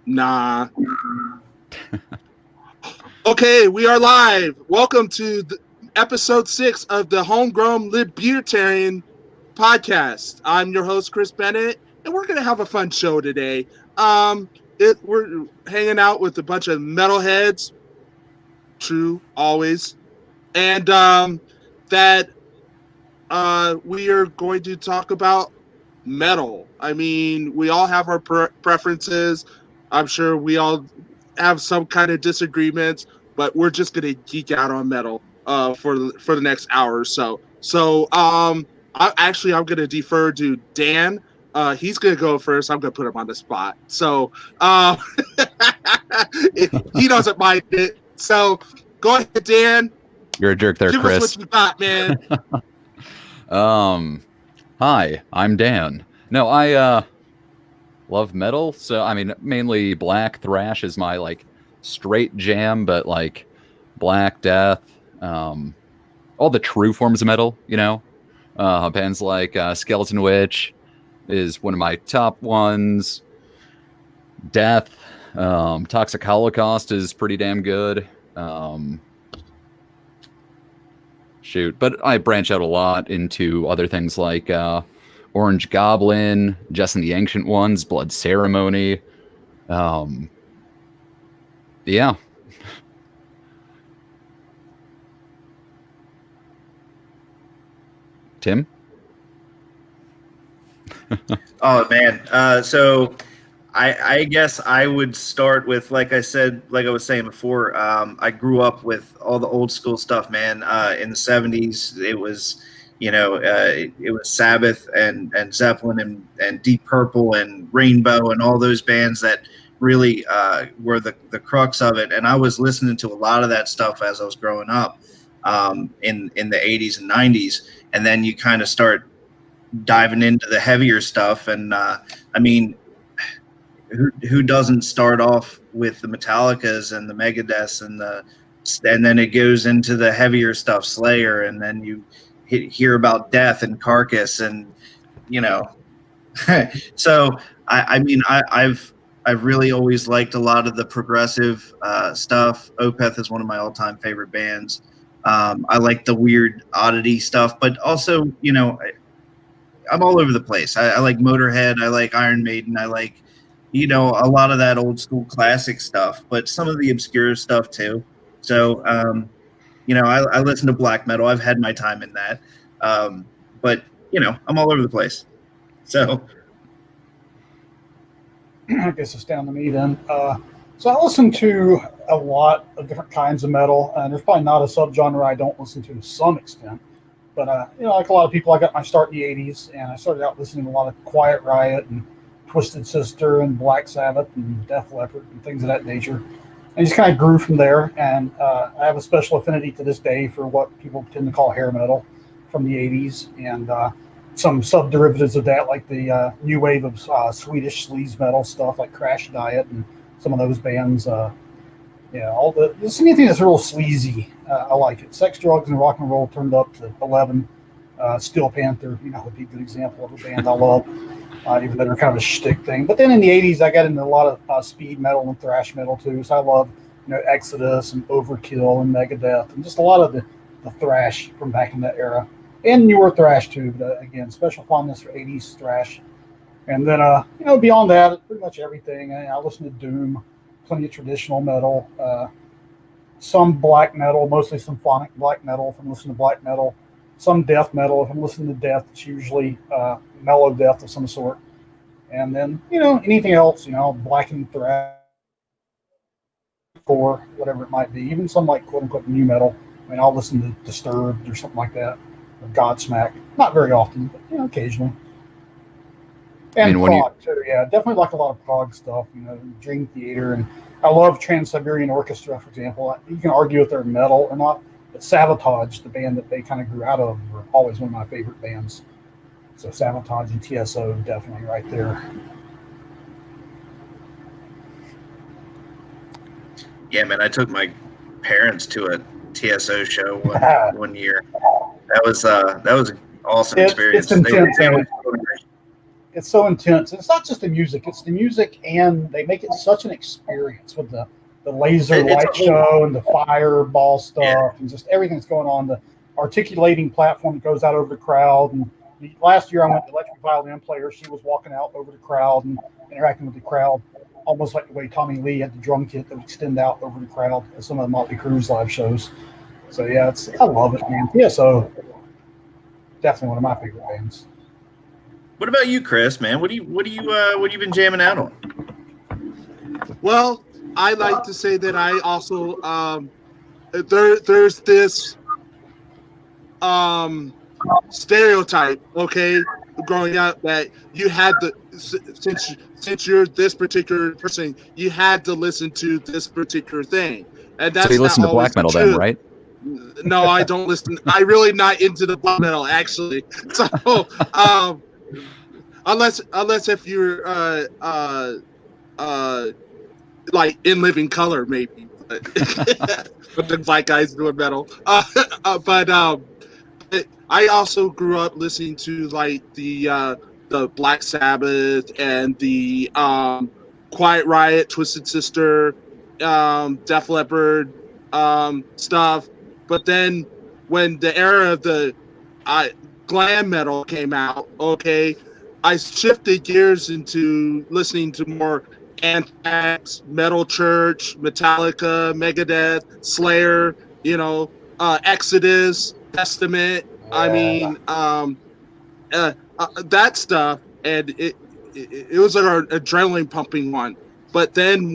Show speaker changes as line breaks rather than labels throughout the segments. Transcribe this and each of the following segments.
Nah. Okay, we are live. Welcome to episode 6 of the Homegrown LiBEERtarian podcast. I'm your host, Chris Bennett, and we're going to have a fun show today. We're hanging out with a bunch of metalheads, true, always, and that we are going to talk about metal. I mean, we all have our preferences. I'm sure we all have some kind of disagreements, but we're just gonna geek out on metal for the next hour or so. I'm gonna defer to Dan. He's gonna go first. I'm gonna put him on the spot. So he doesn't mind it. So go ahead, Dan.
You're a jerk there,
Give
Chris.
us what you got, man.
Hi, I'm Dan. No, I love metal. So I mean, mainly black thrash is my straight jam, but Black Death, all the true forms of metal. Bands like Skeleton Witch is one of my top ones. Death, Toxic Holocaust is pretty damn good. But I branch out a lot into other things like Orange Goblin, Jess and the Ancient Ones, Blood Ceremony. Yeah. Tim?
Oh, man. So I guess I would start with, like I was saying before, I grew up with all the old school stuff, man. In the 70s, it was, it was Sabbath and Zeppelin and Deep Purple and Rainbow and all those bands that really were the crux of it. And I was listening to a lot of that stuff as I was growing up in the 80s and 90s. And then you kind of start diving into the heavier stuff. And I mean, who doesn't start off with the Metallicas and the Megadeths and then it goes into the heavier stuff, Slayer, and then you hear about Death and Carcass, and so I've really always liked a lot of the progressive stuff. Opeth is one of my all-time favorite bands. I like the weird oddity stuff, but also I'm all over the place. I like Motorhead, I like Iron Maiden, I like a lot of that old school classic stuff, but some of the obscure stuff too. So, I listen to black metal. I've had my time in that. But, I'm all over the place. So.
I guess it's down to me then. So I listen to a lot of different kinds of metal, and there's probably not a subgenre I don't listen to some extent. But, like a lot of people, I got my start in the 80s, and I started out listening to a lot of Quiet Riot and Twisted Sister and Black Sabbath and Def Leppard and things of that nature. And just kind of grew from there. And I have a special affinity to this day for what people tend to call hair metal from the 80s, and some sub-derivatives of that, like the new wave of Swedish sleaze metal stuff like Crash Diet and some of those bands. Just anything that's real sleazy, I like it. Sex, Drugs, and Rock and Roll turned up to 11. Steel Panther, would be a good example of a band I love. Even though they're kind of a shtick thing. But then in the 80s, I got into a lot of speed metal and thrash metal too. So I love, Exodus and Overkill and Megadeth and just a lot of the thrash from back in that era. And newer thrash too. But again, special fondness for 80s thrash. And then, beyond that, pretty much everything. I listen to Doom, plenty of traditional metal, some black metal, mostly symphonic black metal if I'm listening to black metal. Some death metal. If I'm listening to death, it's usually mellow death of some sort. And then, anything else, blackened thrash or whatever it might be. Even some quote unquote new metal. I mean, I'll listen to Disturbed or something like that. Or Godsmack. Not very often, but occasionally. And prog too, yeah. Definitely like a lot of prog stuff, Dream Theater. And I love Trans-Siberian Orchestra, for example. You can argue if they're metal or not. But Sabotage, the band that they kind of grew out of, were always one of my favorite bands. So Sabotage and TSO, definitely right there.
Yeah, man, I took my parents to a TSO show one year. That was an awesome experience.
It's intense. it's so intense. It's not just the music; it's the music, and they make it such an experience with the laser light show and the fireball stuff, and just everything that's going on. The articulating platform that goes out over the crowd. And last year, I went to electric violin player. She was walking out over the crowd and interacting with the crowd, almost like the way Tommy Lee had the drum kit that would extend out over the crowd at some of the Motley Crue's live shows. So yeah, I love it, man. TSO, definitely one of my favorite bands.
What about you, Chris? Man, what do you been jamming out on?
Well, I like to say that I also there's this stereotype, okay, growing up that you had to, since you're this particular person, you had to listen to this particular thing, and that's
so you listen to black metal
true.
then, right?
No, I don't listen. I really not into the black metal actually. So unless if you're like In Living Color maybe, but the black guys doing metal. But I also grew up listening to like the Black Sabbath and the Quiet Riot, Twisted Sister, Def Leppard stuff. But then when the era of the glam metal came out, okay, I shifted gears into listening to more Anthrax, Metal Church, Metallica, Megadeth, Slayer, Exodus, Testament. Yeah. I mean, that stuff, and it was an adrenaline pumping one. But then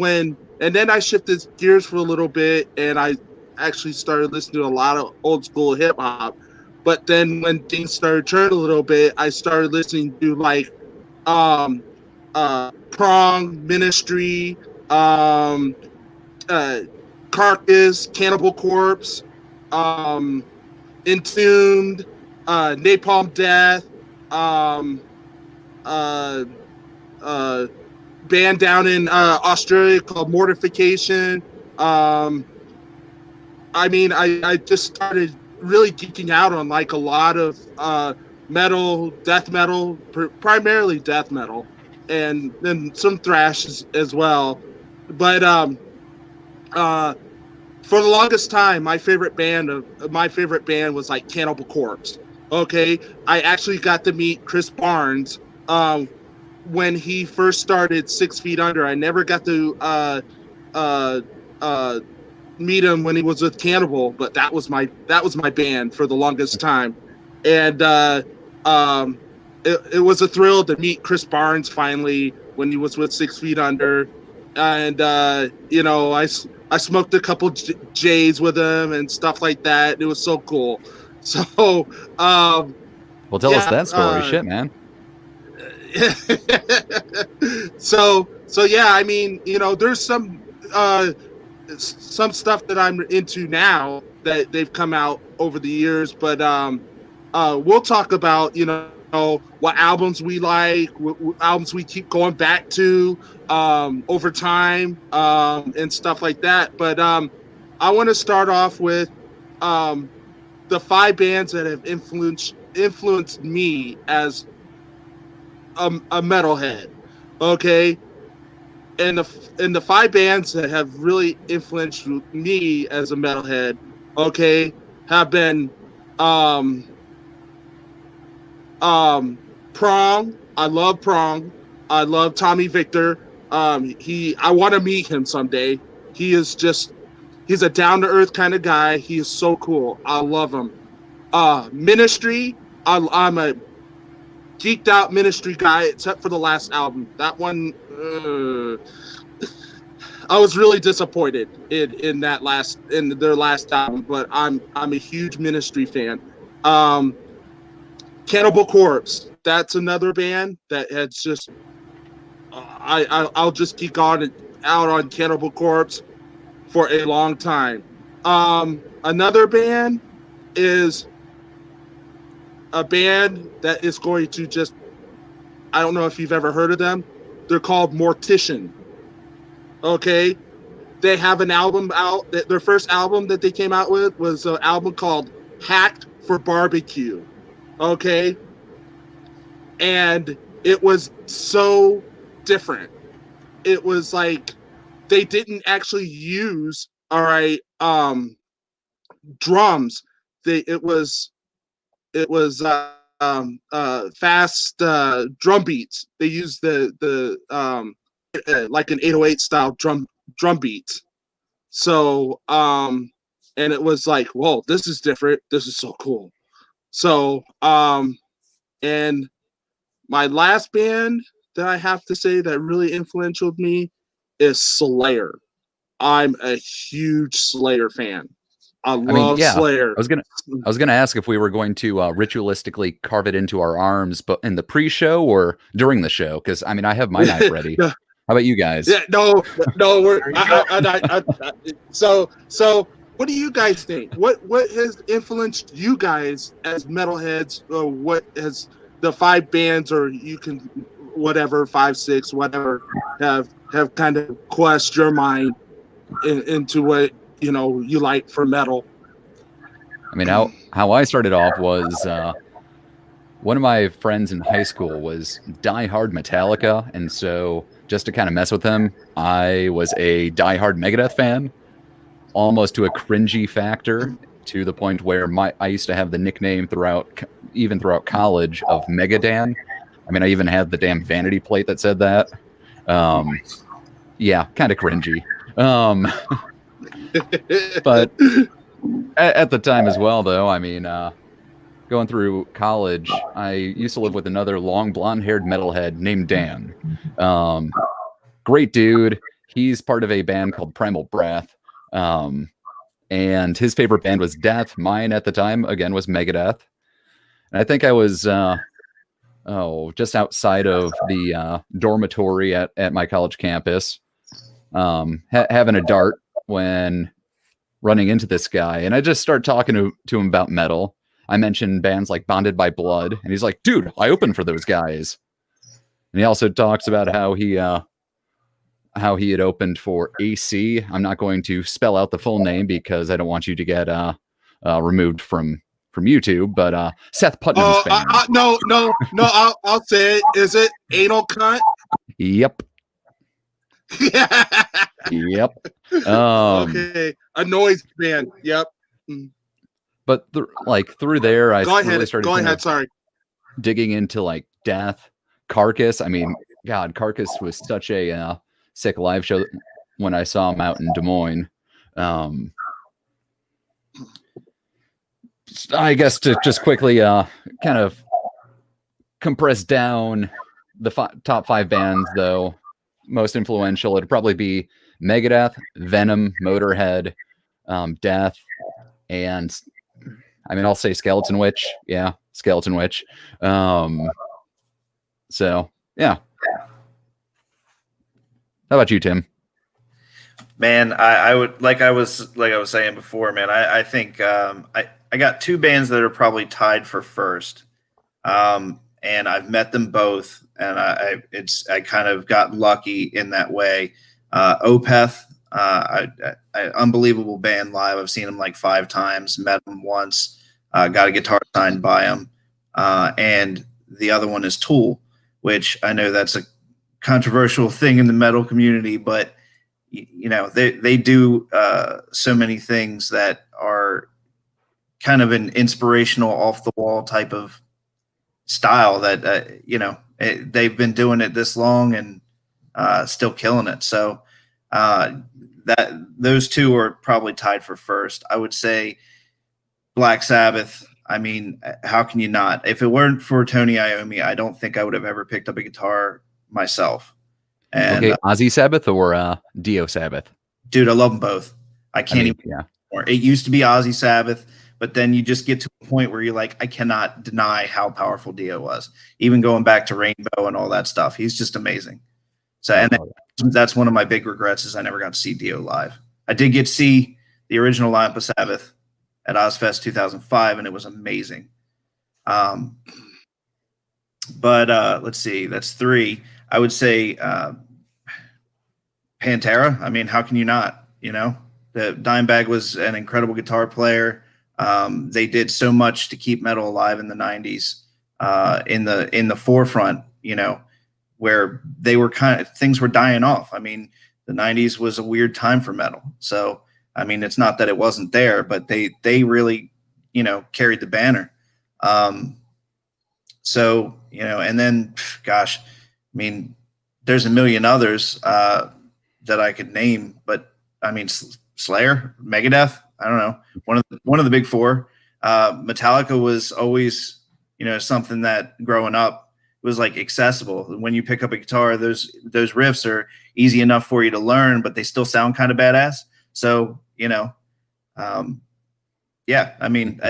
then I shifted gears for a little bit, and I actually started listening to a lot of old school hip hop. But then when things started turning a little bit, I started listening to like Prong, Ministry, Carcass, Cannibal Corpse, Entombed, Napalm Death, band down in Australia called Mortification. I mean, I just started really geeking out on like a lot of metal, death metal, primarily death metal, and then some thrash as well. But for the longest time, my favorite band was like Cannibal Corpse. Okay, I actually got to meet Chris Barnes when he first started 6 Feet Under. I never got to meet him when he was with Cannibal, but that was my band for the longest time, and it was a thrill to meet Chris Barnes finally when he was with 6 Feet Under, and I smoked a couple J's with him and stuff like that. It was so cool. So,
well, tell us that story, shit, man.
So yeah, I mean, there's some stuff that I'm into now that they've come out over the years, but we'll talk about what albums we like, what albums we keep going back to over time, and stuff like that. But I want to start off with the 5 bands that have influenced me as a metalhead. Okay. And the 5 bands that have really influenced me as a metalhead, okay, have been Prong. I love Prong. I love Tommy Victor. I want to meet him someday. He's a down to earth kind of guy. He is so cool. I love him. Ministry. I'm a geeked out Ministry guy, except for the last album. That one, I was really disappointed in their last album. But I'm a huge Ministry fan. Cannibal Corpse. That's another band that has just. I'll just geek out on Cannibal Corpse for a long time. Another band is a band that is going to just, I don't know if you've ever heard of them. They're called Mortician. Okay. They have an album out. Their first album that they came out with was an album called Hacked for Barbecue. Okay. And it was so different. It was like they didn't actually use drums. It was fast drum beats. They used the like an 808 style drum beats. So and it was like, whoa, this is different. This is so cool. So and my last band that I have to say that really influential me is Slayer. I'm a huge Slayer fan. I love Slayer.
I was gonna ask if we were going to ritualistically carve it into our arms, but in the pre-show or during the show, because I mean I have my knife ready. How about you guys?
Yeah, no. So what do you guys think? What has influenced you guys as metalheads? Or what has the 5 bands, or you can whatever 5, 6, whatever have kind of quest your mind into what you like for metal?
I mean, how I started off was one of my friends in high school was diehard Metallica, and so just to kind of mess with him, I was a diehard Megadeth fan, almost to a cringy factor, to the point where I used to have the nickname throughout college of Megadan. I mean, I even had the damn vanity plate that said that. Yeah, kind of cringy. But at the time as well, though, I mean, going through college, I used to live with another long blonde-haired metalhead named Dan. Great dude. He's part of a band called Primal Breath. And his favorite band was Death. Mine at the time, again, was Megadeth. And I think I was just outside of the dormitory at my college campus, having a dart when running into this guy. And I just started talking to him about metal. I mentioned bands like Bonded by Blood, and he's like, dude, I opened for those guys. And he also talks about how he had opened for AC. I'm not going to spell out the full name because I don't want you to get removed from YouTube, but Seth Putnam's band.
No, I'll say it. Is it Anal Cunt?
Yep. Yep.
Okay. A noise band. Yep.
But through there, I really started
Go ahead. Sorry.
digging into like Death, Carcass. I mean, God, Carcass was such a sick live show when I saw him out in Des Moines. I guess to just quickly kind of compress down the top 5 bands, though, most influential, it'd probably be Megadeth, Venom, Motorhead, Death, and I mean, I'll say Skeleton Witch. Yeah, Skeleton Witch. So, yeah. How about you, Tim?
Man, I would like I was saying before, man. I think I got 2 bands that are probably tied for first, and I've met them both, and I kind of got lucky in that way. Opeth, unbelievable band live. I've seen them like 5 times, met them once, got a guitar signed by them, and the other one is Tool, which I know that's a controversial thing in the metal community, but you know they do so many things that are kind of an inspirational, off the wall type of style that they've been doing it this long and still killing it. So that those 2 are probably tied for first. I would say Black Sabbath. I mean, how can you not? If it weren't for Tony Iommi, I don't think I would have ever picked up a guitar myself. And,
okay, Ozzy Sabbath or Dio Sabbath?
Dude, I love them both. I can't even.
Yeah.
It used to be Ozzy Sabbath, but then you just get to a point where you're like, I cannot deny how powerful Dio was. Even going back to Rainbow and all that stuff, he's just amazing. So, and that's one of my big regrets is I never got to see Dio live. I did get to see the original lineup of Sabbath at Ozfest 2005, and it was amazing. But let's see, that's 3. I would say Pantera. I mean, how can you not? You know, the Dimebag was an incredible guitar player. They did so much to keep metal alive in the 90s, in the forefront where they were things were dying off. I mean, the 90s was a weird time for metal. So, I mean, it's not that it wasn't there, but they really, carried the banner. So, and then, gosh, I mean, there's a million others that I could name, but I mean, Slayer, Megadeth, I don't know, one of the big four. Metallica was always, something that growing up was like accessible. When you pick up a guitar, those riffs are easy enough for you to learn, but they still sound kind of badass. So, yeah, I mean,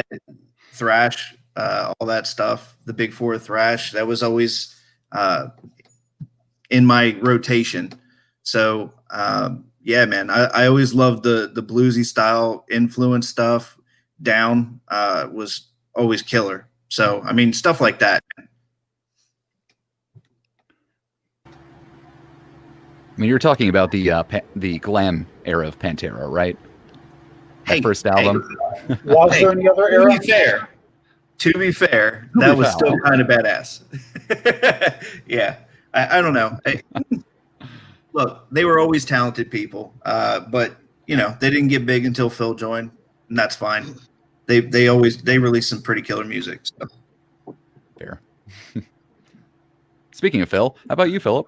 thrash, all that stuff, the big four thrash, that was always in my rotation. So, yeah, man, I always loved the bluesy style influence stuff. Down was always killer. So, I mean, stuff like that.
I mean, you're talking about the glam era of Pantera, right? That first album.
Was there any other era?
To be fair, that was still kind of badass. Yeah, I don't know. Look, they were always talented people, but they didn't get big until Phil joined, and that's fine. They released some pretty killer music. So.
Fair. Speaking of Phil, how about you, Philip?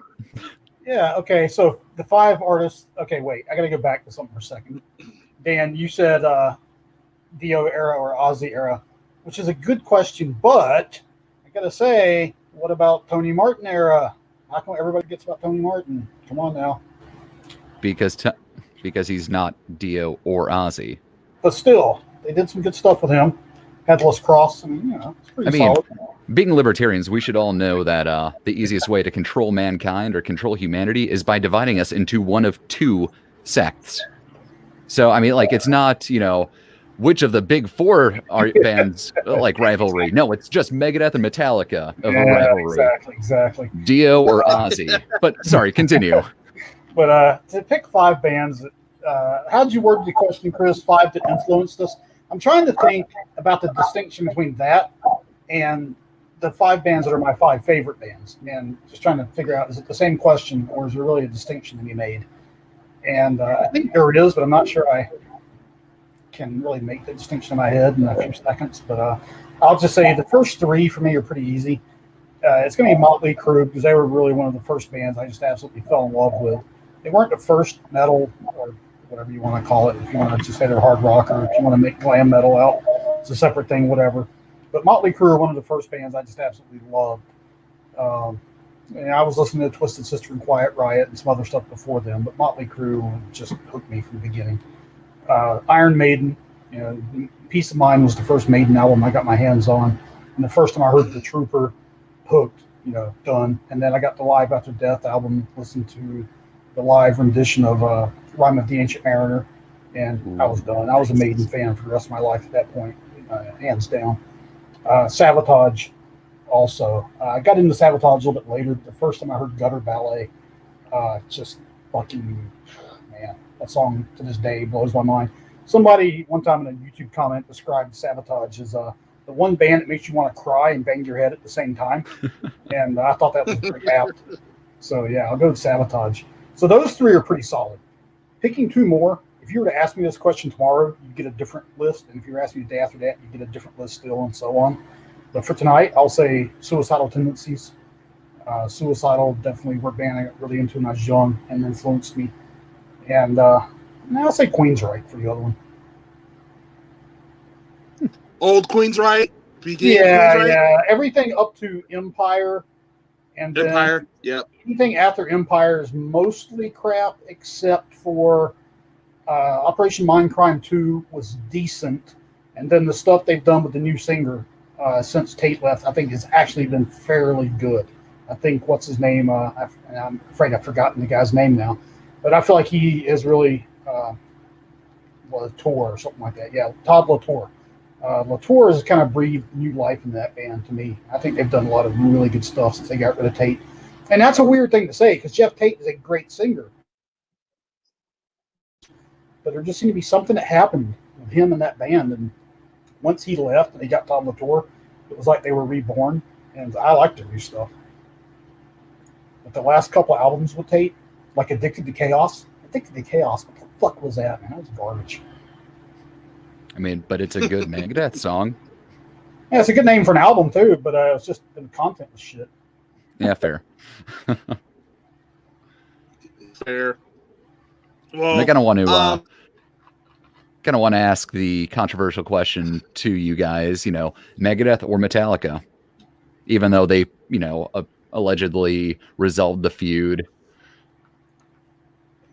Yeah, okay, so the 5 artists. Okay, wait, I got to go back to something for a second. Dan, you said Dio era or Ozzy era, which is a good question, but I got to say, what about Tony Martin era? How come everybody gets about Tony Martin? Come on now.
Because he's not Dio or Ozzy.
But still, they did some good stuff with him. Headless Cross, I mean, it's pretty solid.
Being libertarians, we should all know that the easiest way to control mankind or control humanity is by dividing us into one of 2 sects. So, I mean, like, it's not, which of the big 4 are bands like rivalry. No, it's just Megadeth and Metallica of a rivalry.
Exactly.
Dio or Ozzy. But, sorry, continue.
But to pick 5 bands, how'd you word the question, Chris? 5 that influenced us? I'm trying to think about the distinction between that and the 5 bands that are my 5 favorite bands, and just trying to figure out, is it the same question or is there really a distinction to be made? And I think there is, but I'm not sure I can really make the distinction in my head in a few seconds. But I'll just say the first 3 for me are pretty easy. It's going to be Motley Crue, because they were really one of the first bands I just absolutely fell in love with. They weren't the first metal, or whatever you want to call it. If you want to just say they're hard rock, or if you want to make glam metal out, it's a separate thing, whatever. But Motley Crue are one of the first bands I just absolutely loved. And I was listening to Twisted Sister and Quiet Riot and some other stuff before them, but Motley Crue just hooked me from the beginning. Iron Maiden, Peace of Mind was the first Maiden album I got my hands on. And the first time I heard The Trooper, hooked, done. And then I got the Live After Death album, listened to the live rendition of Rhyme of the Ancient Mariner, and I was done. I was a Maiden fan for the rest of my life at that point, hands down. Sabotage also. I got into Sabotage a little bit later. The first time I heard Gutter Ballet, just fucking, man, that song to this day blows my mind. Somebody one time in a YouTube comment described Sabotage as the one band that makes you want to cry and bang your head at the same time. And I thought that was pretty apt. So, yeah, I'll go with Sabotage. So those 3 are pretty solid. Picking 2 more, if you were to ask me this question tomorrow, you get a different list. And if you were asking me the day after that, you get a different list still, and so on. But for tonight, I'll say Suicidal Tendencies. Suicidal definitely were a band I got really into when I was young and influenced me. And I'll say Queensryche for the other one.
Old Queensryche?
Yeah. Everything up to Empire. And
Empire, yep.
Anything after Empire is mostly crap, except for Operation Mindcrime 2 was decent. And then the stuff they've done with the new singer since Tate left, I think has actually been fairly good. I think, what's his name? I'm afraid I've forgotten the guy's name now. But I feel like he is really, Latour or something like that. Yeah, Todd Latour. Latour has kind of breathed new life in that band to me. I think they've done a lot of really good stuff since they got rid of Tate. And that's a weird thing to say, because Jeff Tate is a great singer. But there just seemed to be something that happened with him and that band. And once he left and they got Todd Latour, it was like they were reborn. And I like their new stuff. But the last couple albums with Tate, like Addicted to Chaos, what the fuck was that, man? That was garbage.
I mean, but it's a good Megadeth song.
Yeah, it's a good name for an album too, but it's just the content was shit.
Yeah, fair.
Fair. Well,
I kind of want to ask the controversial question to you guys. You know, Megadeth or Metallica? Even though they, allegedly resolved the feud.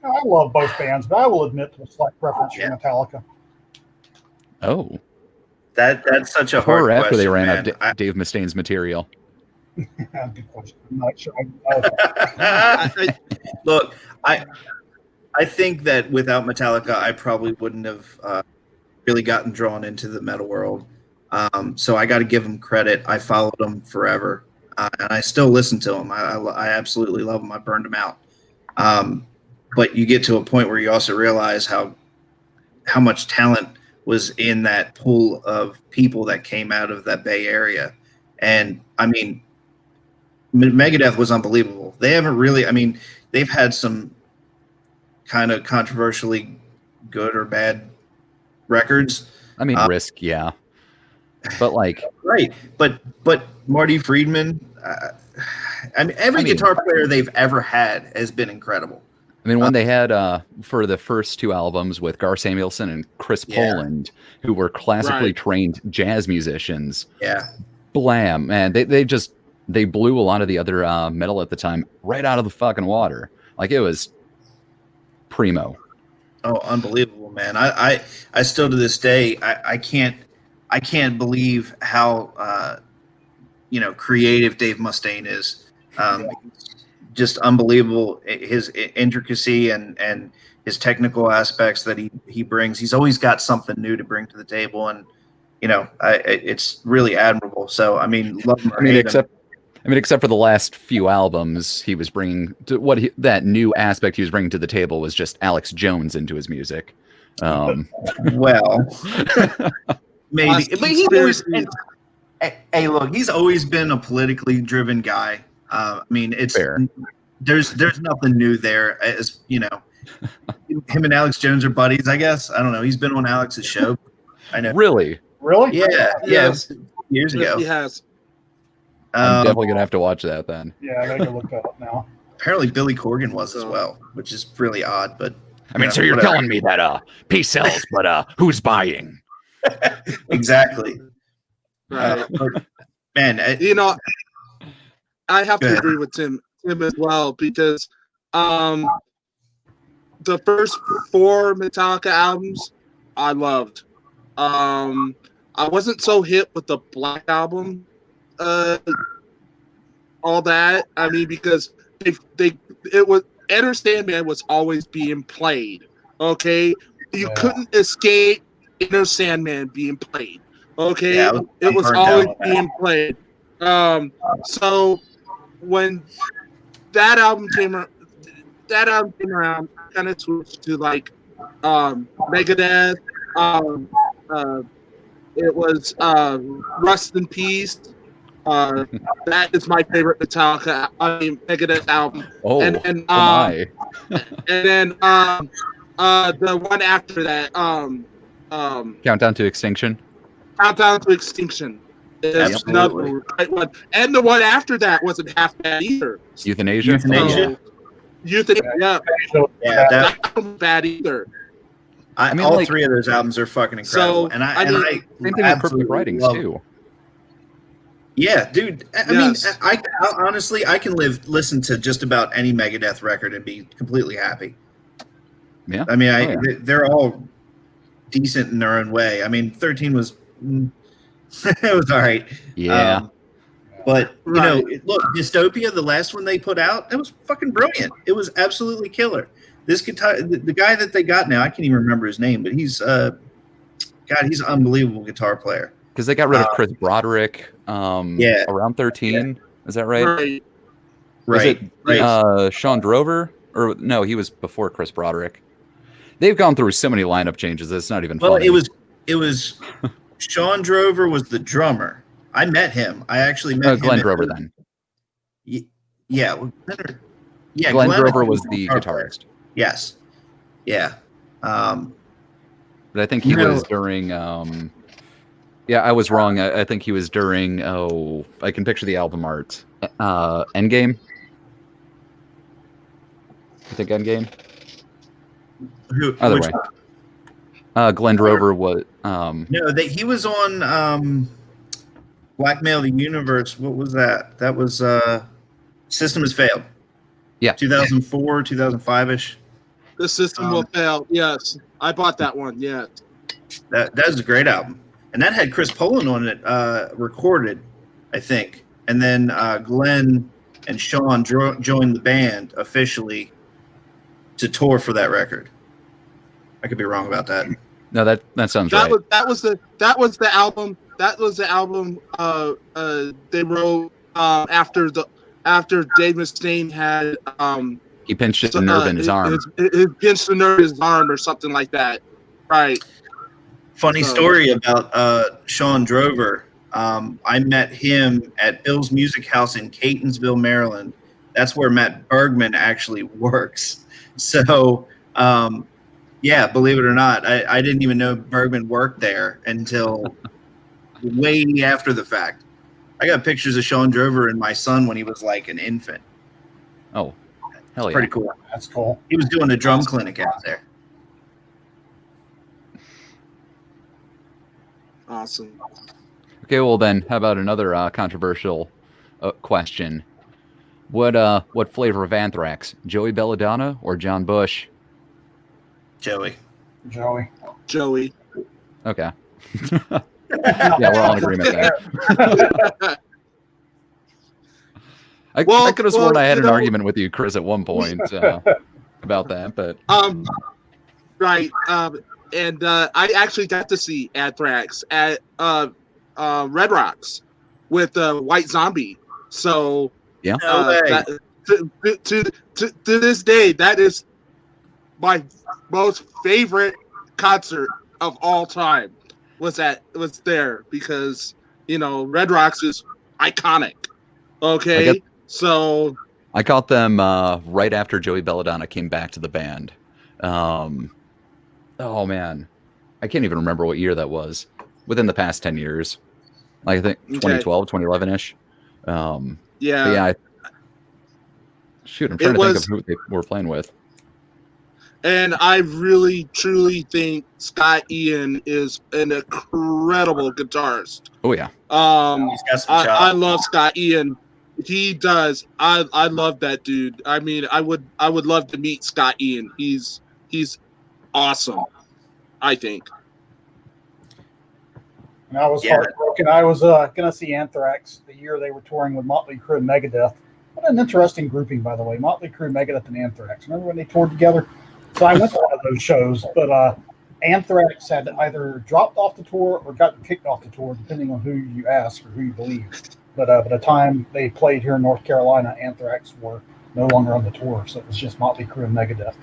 I love both bands, but I will admit to a slight preference for Metallica.
Oh,
that's such a
before
hard
or after
question,
they ran
man.
out of Dave Mustaine's material.
Good question. I'm not sure.
Look, I think that without Metallica, I probably wouldn't have really gotten drawn into the metal world. So I got to give them credit. I followed them forever, and I still listen to them. I absolutely love them. I burned them out. But you get to a point where you also realize how much talent was in that pool of people that came out of that Bay Area. And I mean, Megadeth was unbelievable. They haven't really, they've had some kind of controversially good or bad records.
I mean, Risk, yeah. But like,
right. But Marty Friedman, every guitar player they've ever had has been incredible.
I mean, when they had for the first two albums with Gar Samuelson and Chris Poland, who were classically trained jazz musicians, blam, man, they blew a lot of the other metal at the time right out of the fucking water. Like, it was primo.
Oh, unbelievable, man! I still to this day I can't believe how creative Dave Mustaine is. Just unbelievable, his intricacy and his technical aspects that he brings. He's always got something new to bring to the table, and it's really admirable. So I mean, love him or hate him.
Except for the last few albums, he was bringing that new aspect he was bringing to the table was just Alex Jones into his music.
Well, maybe, but he's always. Hey, look, he's always been a politically driven guy. It's
fair.
There's nothing new there. As him and Alex Jones are buddies, I guess. I don't know. He's been on Alex's show. I know.
Really?
Yeah. Years ago.
He has.
I'm definitely gonna have to watch that then.
Yeah, I gotta go look that up now.
Apparently, Billy Corgan was as well, which is really odd. But
so you're telling me that peace sells, but who's buying?
Exactly.
Right.
Man,
I have to agree with Tim as well, because the first 4 Metallica albums I loved. I wasn't so hit with the Black album, all that. Because it was Enter Sandman was always being played. Okay, you couldn't escape Enter Sandman being played. Okay, it was always being played. So when that album came around, I kind of switched to like Megadeth. It was Rust in Peace. That is my favorite Megadeth album.
Oh,
and then the one after that,
Countdown to Extinction.
Countdown to Extinction is another right one, and the one after that wasn't half bad either.
Euthanasia.
Yeah,
that wasn't bad either.
All 3 of those albums are fucking incredible,
So,
and I
same thing with Perfect Writings too.
Yeah, dude. I honestly I can listen to just about any Megadeth record and be completely happy.
Yeah.
They're all decent in their own way. 13 was it was all right.
Yeah.
But look, Dystopia, the last one they put out, that was fucking brilliant. It was absolutely killer. This guitar, the guy that they got now, I can't even remember his name, but he's he's an unbelievable guitar player.
Because they got rid of Chris Broderick around 13. Is that right?
Right.
Sean Drover? Or no, he was before Chris Broderick. They've gone through so many lineup changes. It's not even funny.
Well, it was Sean Drover was the drummer. I met him. I actually met him.
Glenn Drover then.
Yeah,
Glenn
Glenn
Grover was the
guitar player.
guitarist.
Yes. Yeah.
But I think he was during. Yeah, I was wrong. I think he was during. Oh, I can picture the album art. Endgame. I think Endgame. Either way. Glenn Grover was.
No, he was on Blackmail the Universe. What was that? That was System Has Failed.
Yeah.
2004, 2005-ish.
The System Will Fail. Yes. I bought that one. Yeah.
That is a great album. And that had Chris Poland on it recorded, I think. And then Glenn and Sean joined the band officially to tour for that record. I could be wrong about that.
No, that sounds right.
That was the album. That was the album they wrote after Dave Mustaine had
he pinched a nerve in his arm.
He pinched a nerve in his arm or something like that. Right.
Funny story about Sean Drover. I met him at Bill's Music House in Catonsville, Maryland. That's where Matt Bergman actually works. So, yeah, believe it or not, I didn't even know Bergman worked there until way after the fact. I got pictures of Sean Drover and my son when he was like an infant.
Oh, hell yeah.
Pretty cool.
That's cool.
He was doing a drum clinic out there.
Awesome.
Okay, well then, how about another controversial question? What flavor of Anthrax? Joey Belladonna or John Bush?
Joey.
Joey.
Okay. Yeah, we're all in agreement there. I could have sworn I had an argument with you, Chris, at one point about that, but
right. And I actually got to see Anthrax at Red Rocks with White Zombie. So
yeah,
to this day, that is my most favorite concert of all time. Was there because Red Rocks is iconic. Okay, so
I caught them right after Joey Belladonna came back to the band. Oh man, I can't even remember what year that was. Within the past 10 years, like I think 2012, 2011-ish. Yeah. Shoot, I'm trying to think of who they were playing with.
And I really, truly think Scott Ian is an incredible guitarist.
Oh yeah.
I love Scott Ian. He does. I love that dude. I mean, I would love to meet Scott Ian. He's awesome, I think.
And I was heartbroken. I was going to see Anthrax the year they were touring with Motley Crue and Megadeth. What an interesting grouping, by the way. Motley Crue, Megadeth, and Anthrax. Remember when they toured together? So I went to one of those shows, but Anthrax had either dropped off the tour or gotten kicked off the tour, depending on who you ask or who you believe. But by the time they played here in North Carolina, Anthrax were no longer on the tour. So it was just Motley Crue and Megadeth,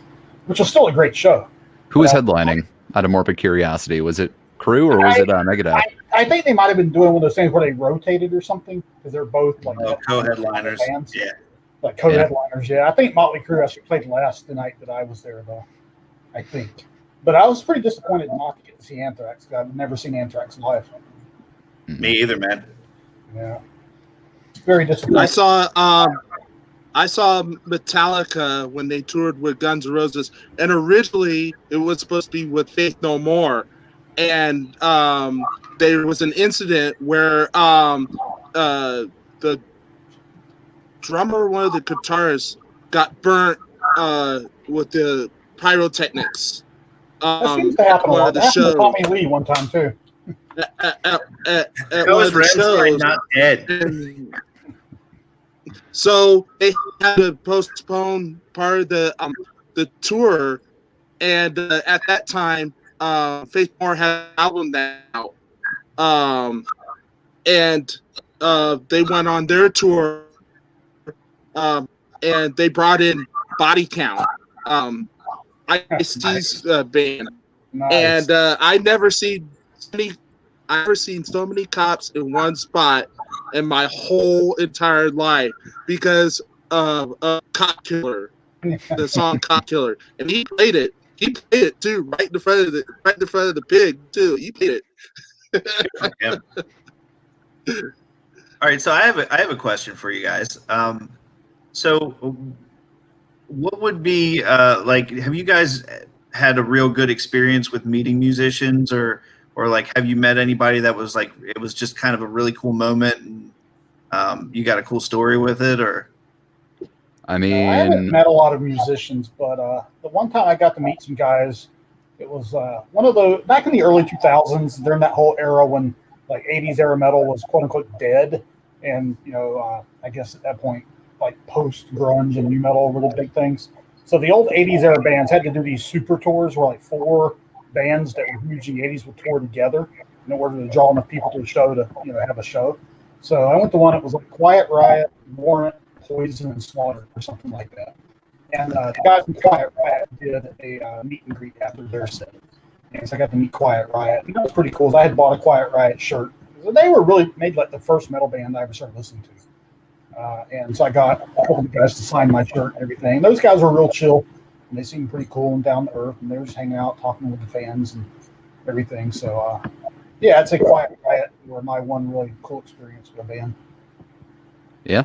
which was still a great show.
Who was headlining? Out of morbid curiosity, was it Crue or was it Megadeth?
I think they might have been doing one of those things where they rotated or something because they're both like
co-headliners.
Bands.
Yeah,
like co-headliners. Yeah, I think Motley Crue actually played last the night that I was there, though. I think, but I was pretty disappointed not to get to see Anthrax because I've never seen Anthrax live.
Me either, man.
Yeah, very disappointed.
I saw Metallica when they toured with Guns N' Roses, and originally it was supposed to be with Faith No More, and there was an incident where the drummer, one of the guitarists, got burnt with the pyrotechnics.
That seems to happen a lot. That happened to Tommy Lee one time too.
At one of the shows,
not dead.
So they had to postpone part of the tour, and at that time, Faith Moore had an album out, and they went on their tour, and they brought in Body Count, Ice-T's band,
Nice.
and I've never seen so many cops in one spot in my whole entire life, because Cop Killer, the song Cop Killer, and he played it. He played it too, right in front of the pig too. He played it.
Yeah. All right, so I have a question for you guys. So what would be like? Have you guys had a real good experience with meeting musicians, or like have you met anybody that was like it was just kind of a really cool moment, and you got a cool story with it, or?
I
I haven't
mean,
met a lot of musicians, but the one time I got to meet some guys, it was one of the back in the early 2000s, during that whole era when like 80s era metal was quote unquote dead, and I guess at that point like post grunge and new metal were the big things. So the old 80s era bands had to do these super tours where like 4 bands that were huge in the 80s would tour together in order to draw enough people to the show to have a show. So I went to one that was like Quiet Riot, Warrant, Poison, and Slaughter or something like that. And the guys from Quiet Riot did a meet and greet after their set. And so I got to meet Quiet Riot. And that was pretty cool. I had bought a Quiet Riot shirt. They were really made like the first metal band I ever started listening to. And so I got a couple of guys to sign my shirt and everything. Those guys were real chill, and they seemed pretty cool and down to earth. And they were just hanging out, talking with the fans and everything. So, yeah, I'd say Quiet Riot were my one really cool experience with a band.
yeah.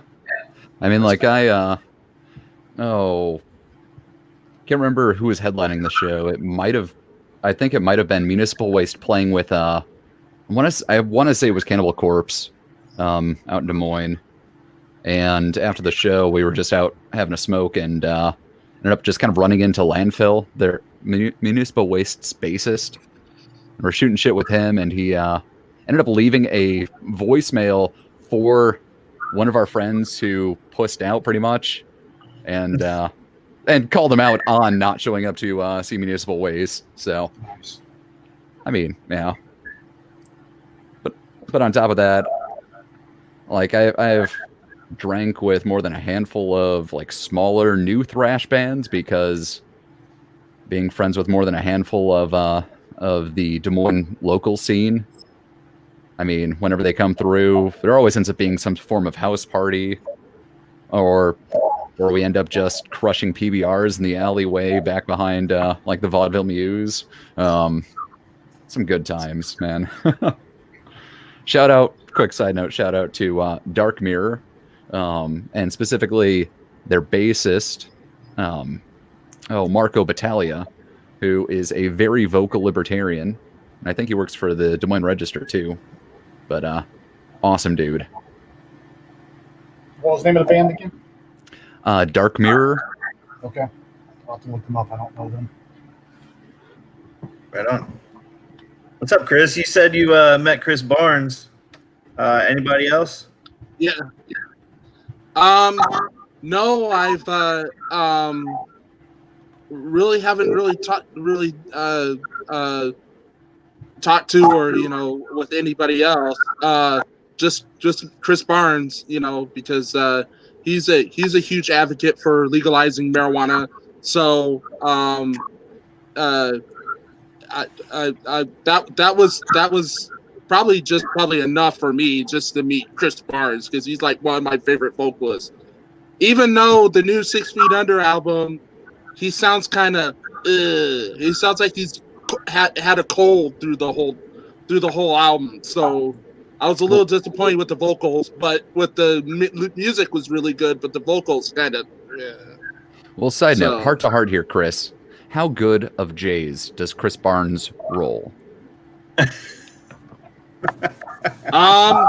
I mean, like can't remember who was headlining the show. I think it might have been Municipal Waste playing with I want to say it was Cannibal Corpse, out in Des Moines. And after the show, we were just out having a smoke and ended up just kind of running into Landfill, their Municipal Waste's bassist. And we're shooting shit with him, and he ended up leaving a voicemail for one of our friends who pussed out pretty much, and called him out on not showing up to see Municipal Waste. So, I mean, yeah. But on top of that, like I've drank with more than a handful of like smaller new thrash bands, because being friends with more than a handful of the Des Moines local scene, I mean, whenever they come through, there always ends up being some form of house party, or we end up just crushing PBRs in the alleyway back behind like the Vaudeville Muse. Some good times, man. Quick side note, shout out to Dark Mirror, and specifically their bassist, Marco Battaglia, who is a very vocal libertarian. And I think he works for the Des Moines Register too. But awesome dude.
What was the name of the band again?
Dark Mirror.
Okay. I'll have to look them up. I don't know them.
Right on. What's up, Chris? You said you met Chris Barnes. Anybody else?
Yeah. No, I've really haven't really talked to or with anybody else. Just Chris Barnes, because he's a huge advocate for legalizing marijuana. So that was probably enough for me just to meet Chris Barnes, because he's like one of my favorite vocalists. Even though the new 6 Feet Under album, he sounds kind of he sounds like he's had a cold through the whole album. So I was a little disappointed with the vocals, but with the music was really good, but the vocals kind of.
Well, side note, heart to heart here, Chris. How good of J's does Chris Barnes roll? Or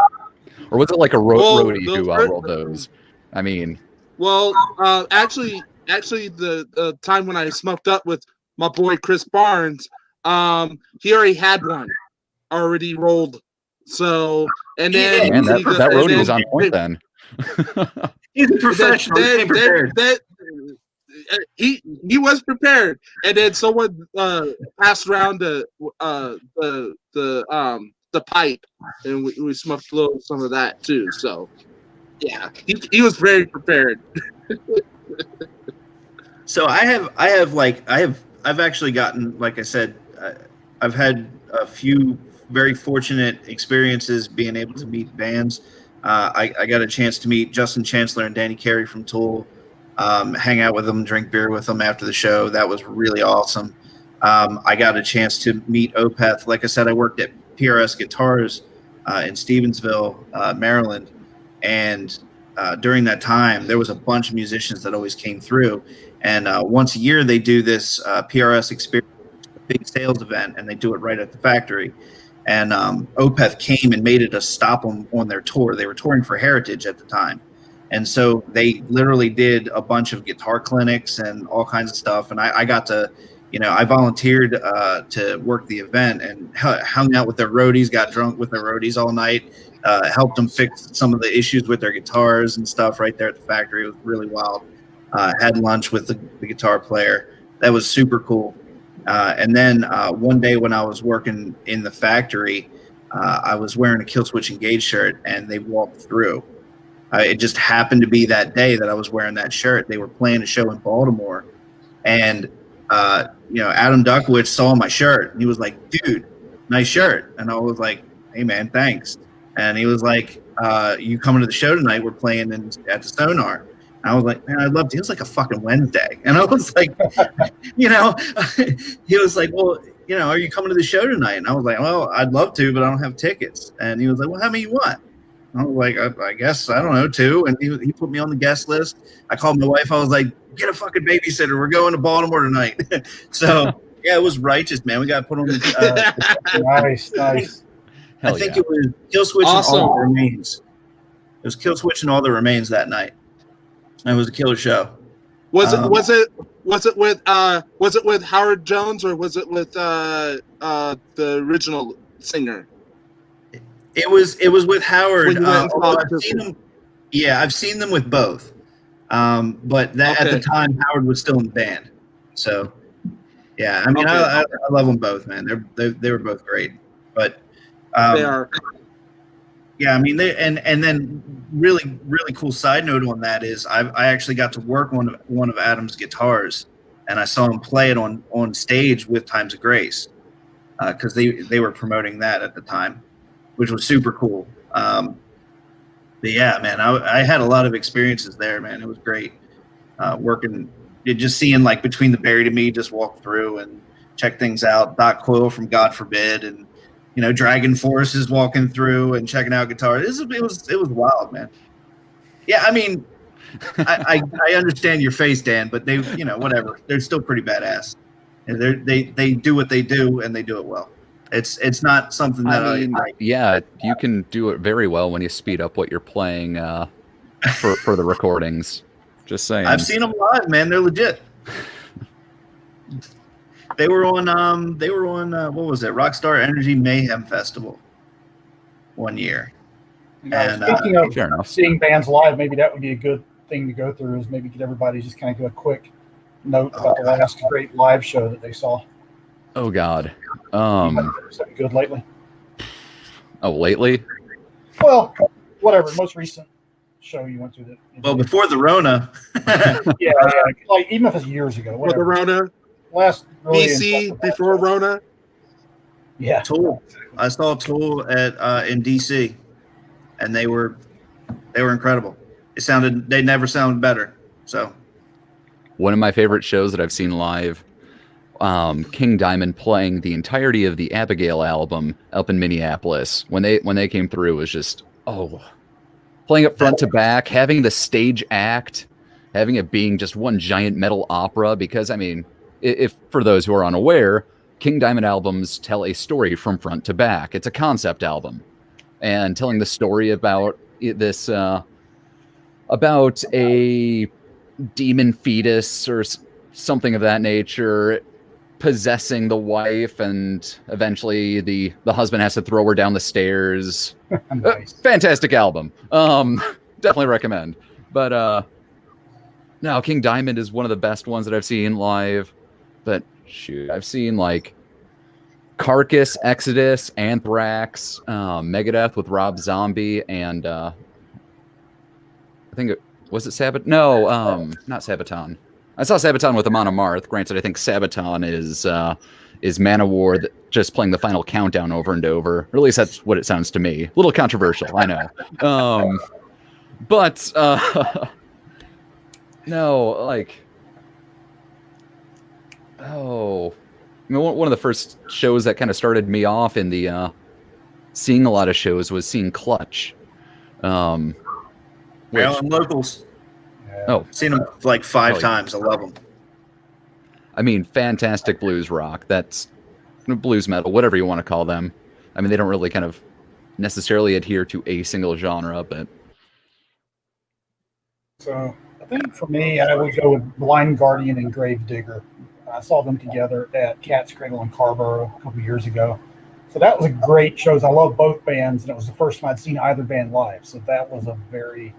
was it like a roadie who rolled those? I mean,
well, actually, the time when I smoked up with my boy Chris Barnes, he already had one already rolled. So, and then
man, that roadie was on point then.
He's a professional.
He was prepared, and then someone passed around the pipe, and we smoked some of that too. So, yeah, he was very prepared.
So I've actually gotten, like I said, I've had a few very fortunate experiences being able to meet bands. I got a chance to meet Justin Chancellor and Danny Carey from Tool, hang out with them, drink beer with them after the show. That was really awesome. I got a chance to meet Opeth. Like I said, I worked at PRS Guitars in Stevensville, Maryland, and during that time, there was a bunch of musicians that always came through. And once a year, they do this PRS experience, big sales event, and they do it right at the factory. And Opeth came and made it a stop on their tour. They were touring for Heritage at the time. And so they literally did a bunch of guitar clinics and all kinds of stuff. And I got to, I volunteered to work the event and hung out with their roadies, got drunk with their roadies all night, helped them fix some of the issues with their guitars and stuff right there at the factory. It was really wild. Had lunch with the guitar player. That was super cool. And then one day when I was working in the factory, I was wearing a Killswitch Engage shirt, and they walked through. It just happened to be that day that I was wearing that shirt. They were playing a show in Baltimore, and Adam Duckowitz saw my shirt, and he was like, "Dude, nice shirt." And I was like, "Hey man, thanks." And he was like, "You coming to the show tonight? We're playing at the Sonar." I was like, "Man, I'd love to." It was like a fucking Wednesday. And I was like, he was like, "Well, are you coming to the show tonight?" And I was like, "Well, I'd love to, but I don't have tickets." And he was like, "Well, how many you want?" I was like, I guess, I don't know, 2. And he put me on the guest list. I called my wife. I was like, "Get a fucking babysitter. We're going to Baltimore tonight." So, yeah, it was righteous, man. We got put on the
Nice.
I think it was Killswitch and All the Remains. It was Killswitch and All the Remains that night. It was a killer show.
Was it with Howard Jones, or was it with the original singer?
It was with Howard. I've seen them with both. But at the time, Howard was still in the band. So, yeah, I mean, I love them both, man. They were both great. But
they are.
Yeah, I mean, and then really, really cool side note on that is I actually got to work on one of Adam's guitars, and I saw him play it on stage with Times of Grace, because they were promoting that at the time, which was super cool. But yeah, man, I had a lot of experiences there, man. It was great working, just seeing like Between the Buried and Me just walk through and check things out. Doc Coyle from God Forbid, and Dragon Force is walking through and checking out guitars. It was wild, man. Yeah, I mean, I understand your face, Dan, but they, whatever. They're still pretty badass, and they do what they do, and they do it well. It's not something that
yeah, you can do it very well when you speed up what you're playing for the recordings. Just saying.
I've seen them live, man. They're legit. They were on what was it? Rockstar Energy Mayhem Festival one year. And
speaking of seeing bands live, maybe that would be a good thing to go through, is maybe get everybody just kind of give a quick note about the last great live show that they saw.
Oh God.
Is that good lately?
Oh, lately?
Well, whatever. Most recent show you went to.
Well, before the Rona.
yeah, like even if it's years ago. Whatever.
Before the Rona.
Last really
BC before Rona.
Yeah.
Tool. I saw Tool in DC, and they were incredible. They never sounded better. So,
one of my favorite shows that I've seen live, King Diamond playing the entirety of the Abigail album up in Minneapolis when they came through was just playing it front to back, having the stage act, having it being just one giant metal opera. Because I mean, if for those who are unaware, King Diamond albums tell a story from front to back. It's a concept album, and telling the story about this about a demon fetus or something of that nature possessing the wife, and eventually the husband has to throw her down the stairs. Nice. Fantastic album. Definitely recommend. But no, King Diamond is one of the best ones that I've seen live. But shoot, I've seen like Carcass, Exodus, Anthrax, Megadeth with Rob Zombie, and I think was it Sabaton? No, not Sabaton. I saw Sabaton with Amon Amarth. Granted, I think Sabaton is Manowar just playing the final countdown over and over. Or at least that's what it sounds to me. A little controversial, I know. But no, like, one of the first shows that kind of started me off in the seeing a lot of shows was seeing Clutch.
Maryland locals.
Oh,
seen them like 5 times. I love them.
I mean, fantastic blues rock. That's blues metal, whatever you want to call them. I mean, they don't really kind of necessarily adhere to a single genre, but.
So I think for me, I would go with Blind Guardian and Grave Digger. I saw them together at Cat's Cradle in Carborough a couple years ago. So that was a great show. I love both bands, and it was the first time I'd seen either band live. So that was a very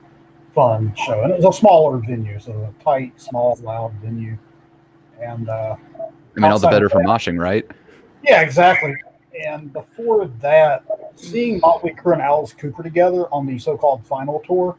fun show. And it was a smaller venue, so a tight, small, loud venue. And
I mean, all the better for moshing, right?
Yeah, exactly. And before that, seeing Motley Crue and Alice Cooper together on the so-called final tour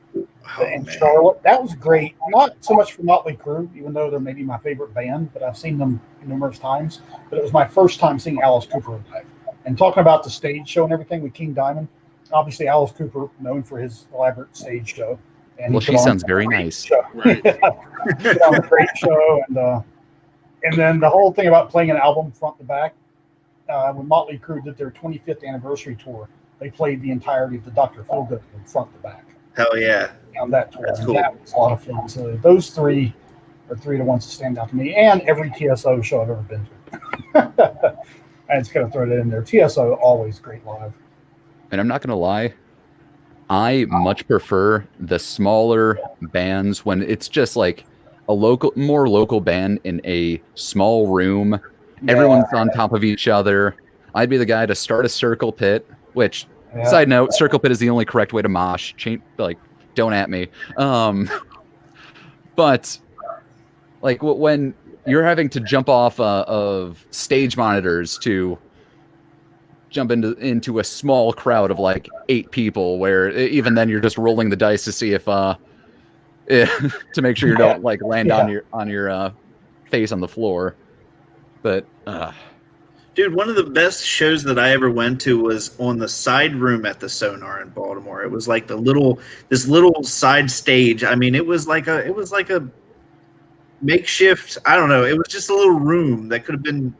in Charlotte, that was great. Not so much for Motley Crue, even though they're maybe my favorite band, but I've seen them numerous times. But it was my first time seeing Alice Cooper live. And talking about the stage show and everything with King Diamond, obviously Alice Cooper, known for his elaborate stage show. And
well, she sounds very nice.
Right.
Put on a great show, and then the whole thing about playing an album front to back. When Motley Crue did their 25th anniversary tour, they played the entirety of the Dr. Feelgood from front to back.
Hell yeah.
On that tour.
That's cool.
That was a lot of fun. So those three are three of the ones that stand out to me, and every TSO show I've ever been to. I just got to throw that in there. TSO, always great live.
And I'm not going to lie, I much prefer the smaller bands when it's just like a more local band in a small room. Yeah. Everyone's on top of each other. I'd be the guy to start a circle pit, which, side note, circle pit is the only correct way to mosh. Don't at me. But like when you're having to jump off of stage monitors to jump into a small crowd of like 8 people, where even then you're just rolling the dice to see if to make sure you don't like land on your face on the floor. But
dude, one of the best shows that I ever went to was on the side room at the Sonar in Baltimore. It was like this little side stage. I mean, it was like a makeshift, I don't know, it was just a little room that could have been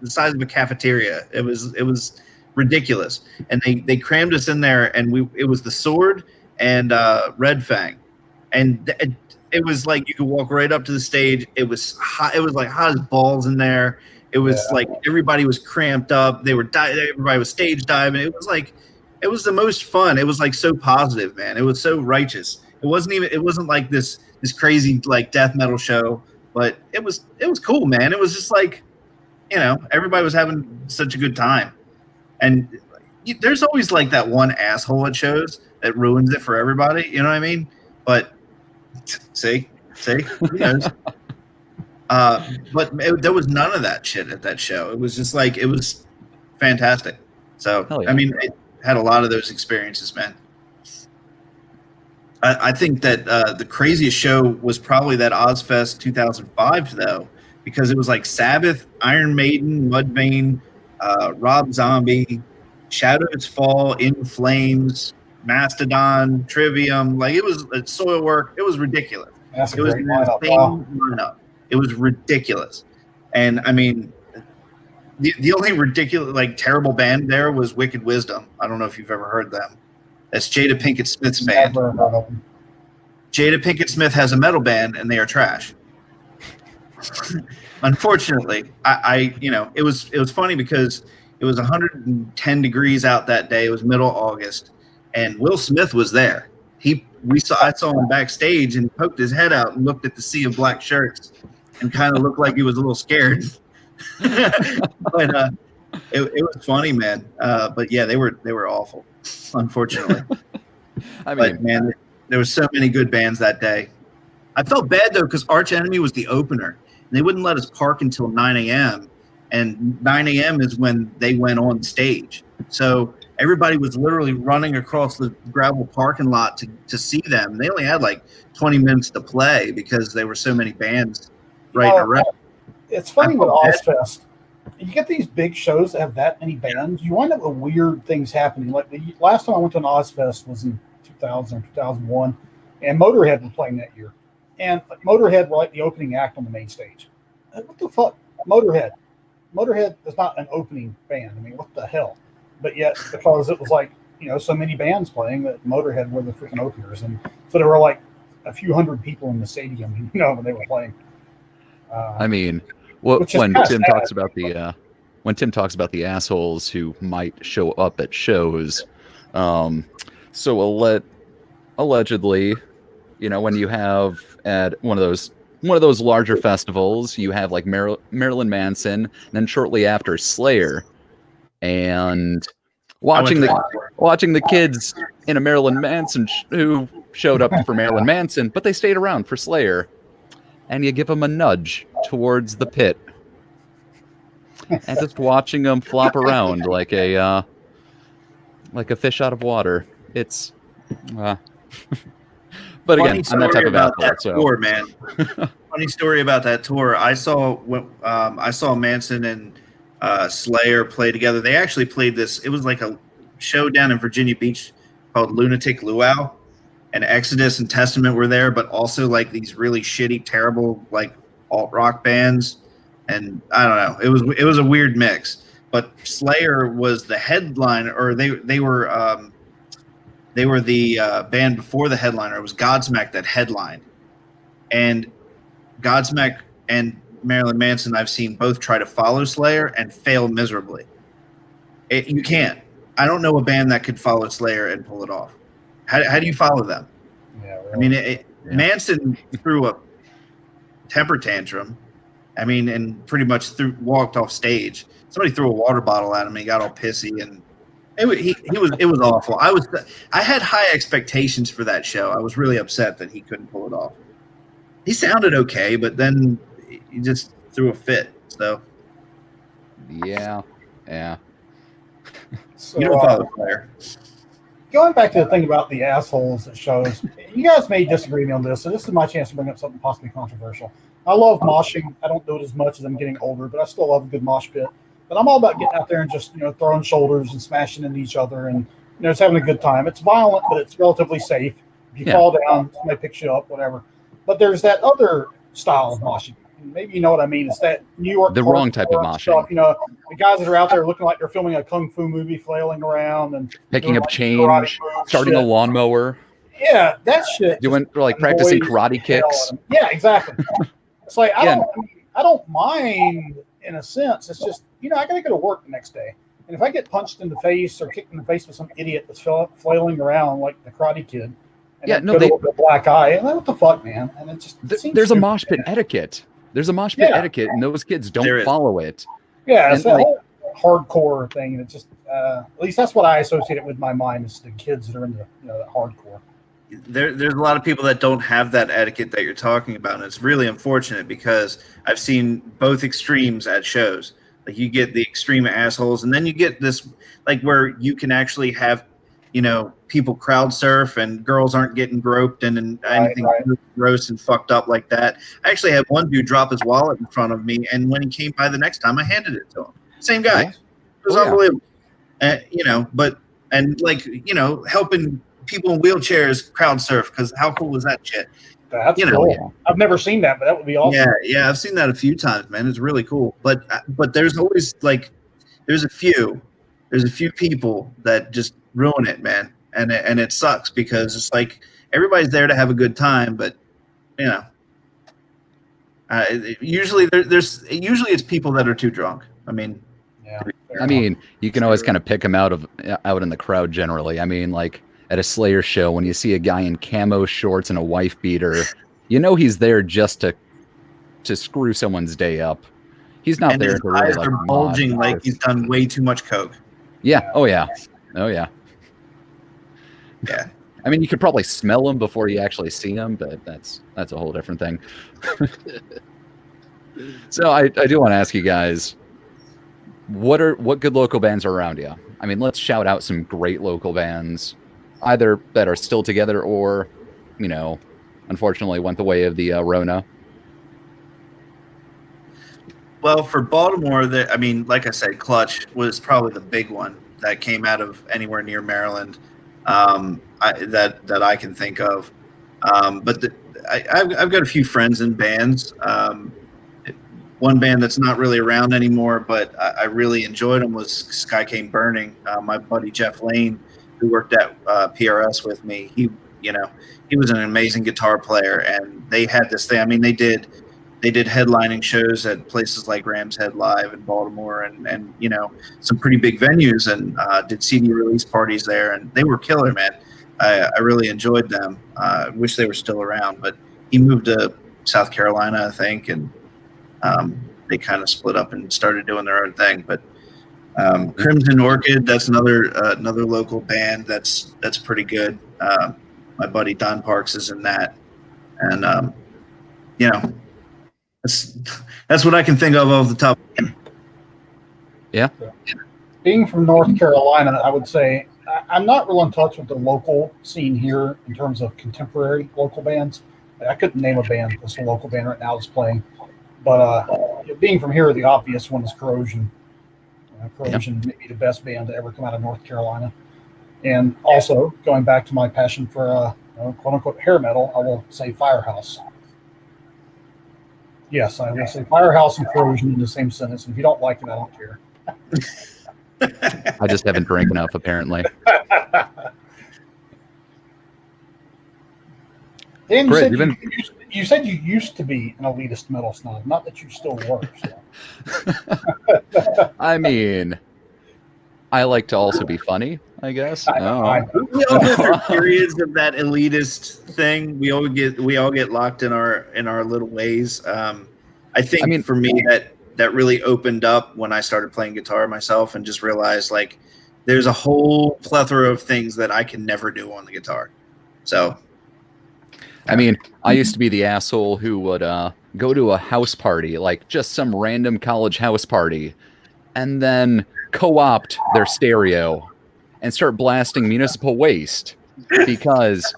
the size of a cafeteria. It was ridiculous. And they crammed us in there, and it was the Sword and Red Fang. And it was like you could walk right up to the stage. It was hot. It was like hot as balls in there. It was like everybody was cramped up. Everybody was stage diving. It was the most fun. It was like so positive, man. It was so righteous. It wasn't like this crazy like death metal show, but it was cool, man. It was just like, everybody was having such a good time. And there's always like that one asshole at shows that ruins it for everybody. You know what I mean? But see, who knows? But there was none of that shit at that show. It was just like, it was fantastic. So, yeah. I mean, it had a lot of those experiences, man. I think that the craziest show was probably that Ozfest 2005, though, because it was like Sabbath, Iron Maiden, Mudvayne, Rob Zombie, Shadows Fall, In Flames, Mastodon, Trivium. Like, it was Soilwork. It was ridiculous.
That's
it was
an insane
lineup. It was ridiculous. And I mean, the only ridiculous, like, terrible band there was Wicked Wisdom. I don't know if you've ever heard them. That's Jada Pinkett Smith's band. Jada Pinkett Smith has a metal band, and they are trash. Unfortunately, it was funny because it was 110 degrees out that day. It was middle August, and Will Smith was there. I saw him backstage and poked his head out and looked at the sea of black shirts and kind of looked like he was a little scared. But it was funny, man. But yeah, they were awful, unfortunately. But man, there were so many good bands that day. I felt bad though because Arch Enemy was the opener, and they wouldn't let us park until 9 a.m. And 9 a.m. is when they went on stage. So everybody was literally running across the gravel parking lot to see them. They only had like 20 minutes to play because there were so many bands right in a row.
It's funny with Ozfest. you get these big shows that have that many bands, you wind up with weird things happening. Like the last time I went to an Ozfest was in 2000 or 2001, and Motorhead was playing that year. And Motorhead were like the opening act on the main stage. What the fuck? Motorhead. Motorhead is not an opening band. I mean, what the hell? But yet, because it was like, so many bands playing, that Motorhead were the freaking openers. And so there were like a few hundred people in the stadium, when they were playing.
I mean, when Tim talks about the assholes who might show up at shows, so allegedly, when you have at one of those larger festivals, you have like Marilyn Manson, and then shortly after Slayer, and watching the kids in a Marilyn Manson who showed up for Marilyn Manson, but they stayed around for Slayer, and you give them a nudge towards the pit, and just watching them flop around like a fish out of water. It's, but again, I'm that type of asshole. So,
tour, man. Funny story about that tour. I saw Manson and Slayer play together. They actually played this. It was like a show down in Virginia Beach called Lunatic Luau, and Exodus and Testament were there, but also like these really shitty, terrible like alt rock bands. And I don't know. It was a weird mix. But Slayer was the headliner, or they were the band before the headliner. It was Godsmack that headlined, and Godsmack and Marilyn Manson, I've seen both try to follow Slayer and fail miserably. You can't. I don't know a band that could follow Slayer and pull it off. How do you follow them?
Yeah, really.
I mean, Manson threw a temper tantrum. I mean, and pretty much walked off stage. Somebody threw a water bottle at him, and he got all pissy, and it was awful. I had high expectations for that show. I was really upset that he couldn't pull it off. He sounded okay, but then he just threw a fit. So
yeah.
So,
you don't follow Slayer.
Going back to the thing about the assholes at shows, you guys may disagree with me on this, so this is my chance to bring up something possibly controversial. I love moshing. I don't do it as much as I'm getting older, but I still love a good mosh pit. But I'm all about getting out there and just, throwing shoulders and smashing into each other and, just having a good time. It's violent, but it's relatively safe. If you fall down, somebody picks you up, whatever. But there's that other style of moshing. Maybe you know what I mean. It's that New York.
The wrong type of moshing.
Stuff, the guys that are out there looking like they're filming a kung fu movie, flailing around and
picking up change, starting a lawnmower.
Yeah, that shit.
Doing practicing karate kicks.
Yeah, exactly. It's like I don't mind in a sense. It's just I gotta go to work the next day, and if I get punched in the face or kicked in the face with some idiot that's flailing around like the Karate Kid, and a black eye, and what the fuck, man? And it just
there's a mosh pit etiquette. There's a mosh pit etiquette, and those kids don't follow it.
Yeah, it's that whole hardcore thing. And it just, at least that's what I associate it with in my mind, is the kids that are into that hardcore.
There's a lot of people that don't have that etiquette that you're talking about, and it's really unfortunate because I've seen both extremes at shows. Like you get the extreme assholes, and then you get this like where you can actually have people crowd surf and girls aren't getting groped and anything gross and fucked up like that. I actually had one dude drop his wallet in front of me, and when he came by the next time, I handed it to him. Same guy. It was unbelievable. Helping people in wheelchairs crowd surf, because how cool was that shit?
That's cool. I've never seen that, but that would be awesome.
Yeah, I've seen that a few times, man. It's really cool. But there's always there's a few people that just ruin it, man, and it sucks because it's like everybody's there to have a good time, but usually it's people that are too drunk. I mean,
you can always kind of pick them out in the crowd generally. I mean, like at a Slayer show, when you see a guy in camo shorts and a wife beater, he's there just to screw someone's day up. He's not there to really
eyes are bulging like he's done way too much coke.
Yeah. Oh yeah. Yeah. I mean, you could probably smell them before you actually see them, but that's a whole different thing. So I do want to ask you guys, what good local bands are around you? I mean, let's shout out some great local bands, either that are still together or, unfortunately went the way of the Rona.
Well, for Baltimore, I mean, like I said, Clutch was probably the big one that came out of anywhere near Maryland that I can think of. But I've got a few friends in bands. One band that's not really around anymore, but I really enjoyed them was Sky Came Burning. My buddy Jeff Lane, who worked at PRS with me, he was an amazing guitar player, and they had this thing. I mean, they did headlining shows at places like Rams Head Live in Baltimore, and some pretty big venues, and did CD release parties there, and they were killer, man. I really enjoyed them. I wish they were still around, but he moved to South Carolina, I think, and they kind of split up and started doing their own thing. But Crimson Orchid, that's another local band that's pretty good. My buddy Don Parks is in that, and that's what I can think of off the top.
Yeah.
Being from North Carolina, I would say I'm not real in touch with the local scene here in terms of contemporary local bands. I couldn't name a band that's a local band right now that's playing. But being from here, the obvious one is Corrosion. Corrosion may be the best band to ever come out of North Carolina. And also, going back to my passion for quote-unquote hair metal, I will say Firehouse. Yes, I will say Firehouse and Corrosion in the same sentence. And if you don't like it, I don't care.
I just haven't drank enough, apparently.
Dan,
Great,
you said you used to be an elitist metal snob, not that you still were. So.
I
mean, I like to also be funny, I guess.
We all go through periods of that elitist thing. We all get locked in our little ways. I think for me that really opened up when I started playing guitar myself and just realized like there's a whole plethora of things that I can never do on the guitar. So.
I mean, I used to be the asshole who would go to a house party, like just some random college house party, and then co-opt their stereo and start blasting Municipal Waste because